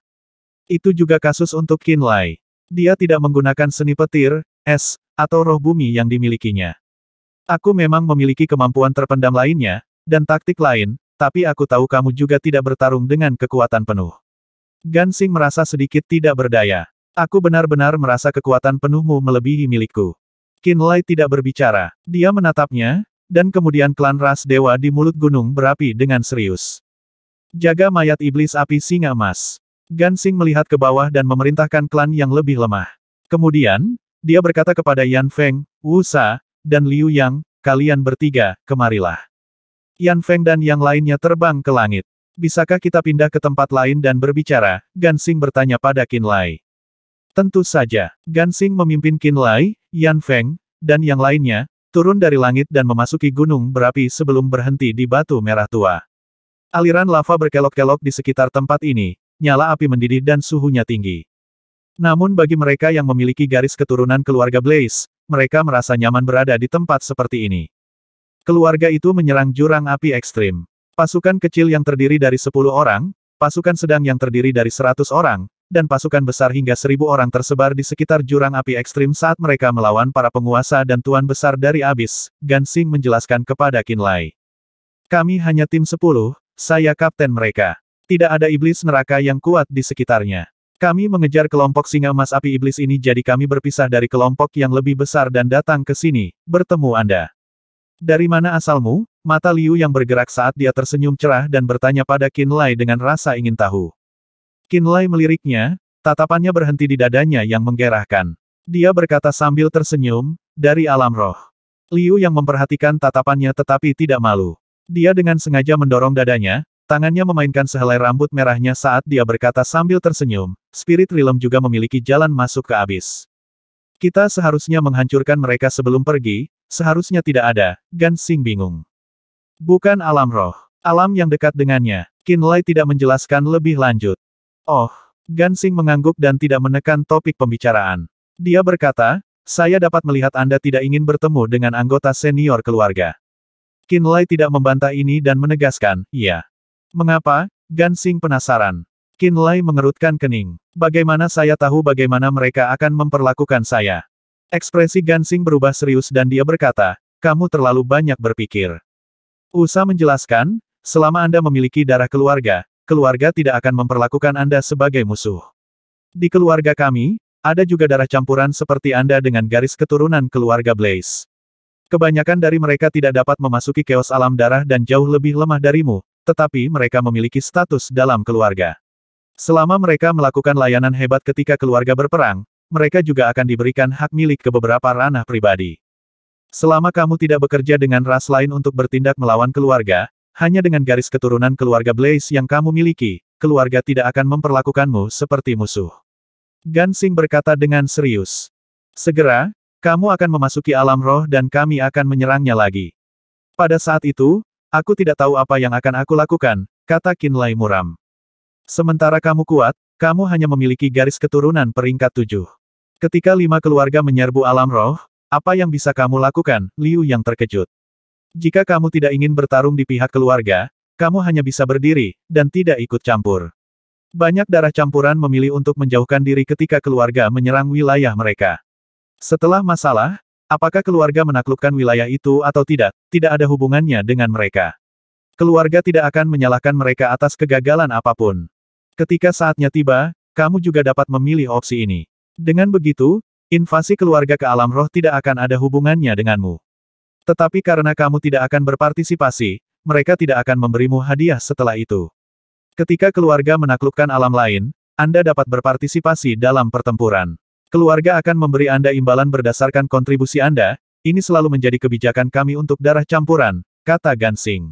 Itu juga kasus untuk Qinlai. Dia tidak menggunakan seni petir, es, atau roh bumi yang dimilikinya. Aku memang memiliki kemampuan terpendam lainnya, dan taktik lain, tapi aku tahu kamu juga tidak bertarung dengan kekuatan penuh. Gan Xing merasa sedikit tidak berdaya. Aku benar-benar merasa kekuatan penuhmu melebihi milikku. Qin Lai tidak berbicara. Dia menatapnya, dan kemudian klan ras dewa di mulut gunung berapi dengan serius. Jaga mayat iblis api singa emas. Gan Xing melihat ke bawah dan memerintahkan klan yang lebih lemah. Kemudian, dia berkata kepada Yan Feng, Wu Sa, dan Liu Yang, kalian bertiga, kemarilah. Yan Feng dan yang lainnya terbang ke langit. Bisakah kita pindah ke tempat lain dan berbicara? Gan Xing bertanya pada Qin Lai. Tentu saja. Gan Xing memimpin Qin Lai, Yan Feng, dan yang lainnya, turun dari langit dan memasuki gunung berapi sebelum berhenti di batu merah tua. Aliran lava berkelok-kelok di sekitar tempat ini, nyala api mendidih dan suhunya tinggi. Namun bagi mereka yang memiliki garis keturunan keluarga Blaze, mereka merasa nyaman berada di tempat seperti ini. Keluarga itu menyerang jurang api ekstrim. Pasukan kecil yang terdiri dari 10 orang, pasukan sedang yang terdiri dari 100 orang, dan pasukan besar hingga 1000 orang tersebar di sekitar jurang api ekstrim saat mereka melawan para penguasa dan tuan besar dari Abyss. Gan Xing menjelaskan kepada Qin Lai. Kami hanya tim 10, saya kapten mereka. Tidak ada iblis neraka yang kuat di sekitarnya. Kami mengejar kelompok singa emas api iblis ini jadi kami berpisah dari kelompok yang lebih besar dan datang ke sini, bertemu Anda. Dari mana asalmu? Mata Liu yang bergerak saat dia tersenyum cerah dan bertanya pada Qin Lai dengan rasa ingin tahu. Qin Lai meliriknya, tatapannya berhenti di dadanya yang menggerahkan. Dia berkata sambil tersenyum, dari alam roh. Liu yang memperhatikan tatapannya tetapi tidak malu. Dia dengan sengaja mendorong dadanya, tangannya memainkan sehelai rambut merahnya saat dia berkata sambil tersenyum, Spirit Realm juga memiliki jalan masuk ke Abyss. Kita seharusnya menghancurkan mereka sebelum pergi, seharusnya tidak ada. Gan Xing bingung. Bukan alam roh. Alam yang dekat dengannya. Qin Lai tidak menjelaskan lebih lanjut. Oh. Gan Xing mengangguk dan tidak menekan topik pembicaraan. Dia berkata, saya dapat melihat Anda tidak ingin bertemu dengan anggota senior keluarga. Qin Lai tidak membantah ini dan menegaskan, iya. Mengapa? Gan Xing penasaran. Qin Lai mengerutkan kening. Bagaimana saya tahu bagaimana mereka akan memperlakukan saya? Ekspresi Gan Xing berubah serius dan dia berkata, kamu terlalu banyak berpikir. Usa menjelaskan, selama Anda memiliki darah keluarga, keluarga tidak akan memperlakukan Anda sebagai musuh. Di keluarga kami, ada juga darah campuran seperti Anda dengan garis keturunan keluarga Blaze. Kebanyakan dari mereka tidak dapat memasuki keos alam darah dan jauh lebih lemah darimu, tetapi mereka memiliki status dalam keluarga. Selama mereka melakukan layanan hebat ketika keluarga berperang, mereka juga akan diberikan hak milik ke beberapa ranah pribadi. Selama kamu tidak bekerja dengan ras lain untuk bertindak melawan keluarga, hanya dengan garis keturunan keluarga Blaze yang kamu miliki, keluarga tidak akan memperlakukanmu seperti musuh. Gan Xing berkata dengan serius. Segera, kamu akan memasuki alam roh dan kami akan menyerangnya lagi. Pada saat itu, aku tidak tahu apa yang akan aku lakukan, kata Qin Lai muram. Sementara kamu kuat, kamu hanya memiliki garis keturunan peringkat 7. Ketika 5 keluarga menyerbu alam roh, apa yang bisa kamu lakukan? Liu yang terkejut. Jika kamu tidak ingin bertarung di pihak keluarga, kamu hanya bisa berdiri, dan tidak ikut campur. Banyak darah campuran memilih untuk menjauhkan diri ketika keluarga menyerang wilayah mereka. Setelah masalah, apakah keluarga menaklukkan wilayah itu atau tidak, tidak ada hubungannya dengan mereka. Keluarga tidak akan menyalahkan mereka atas kegagalan apapun. Ketika saatnya tiba, kamu juga dapat memilih opsi ini. Dengan begitu, invasi keluarga ke alam roh tidak akan ada hubungannya denganmu. Tetapi karena kamu tidak akan berpartisipasi, mereka tidak akan memberimu hadiah setelah itu. Ketika keluarga menaklukkan alam lain, Anda dapat berpartisipasi dalam pertempuran. Keluarga akan memberi Anda imbalan berdasarkan kontribusi Anda, ini selalu menjadi kebijakan kami untuk darah campuran, kata Gan Xing.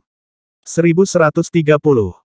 1130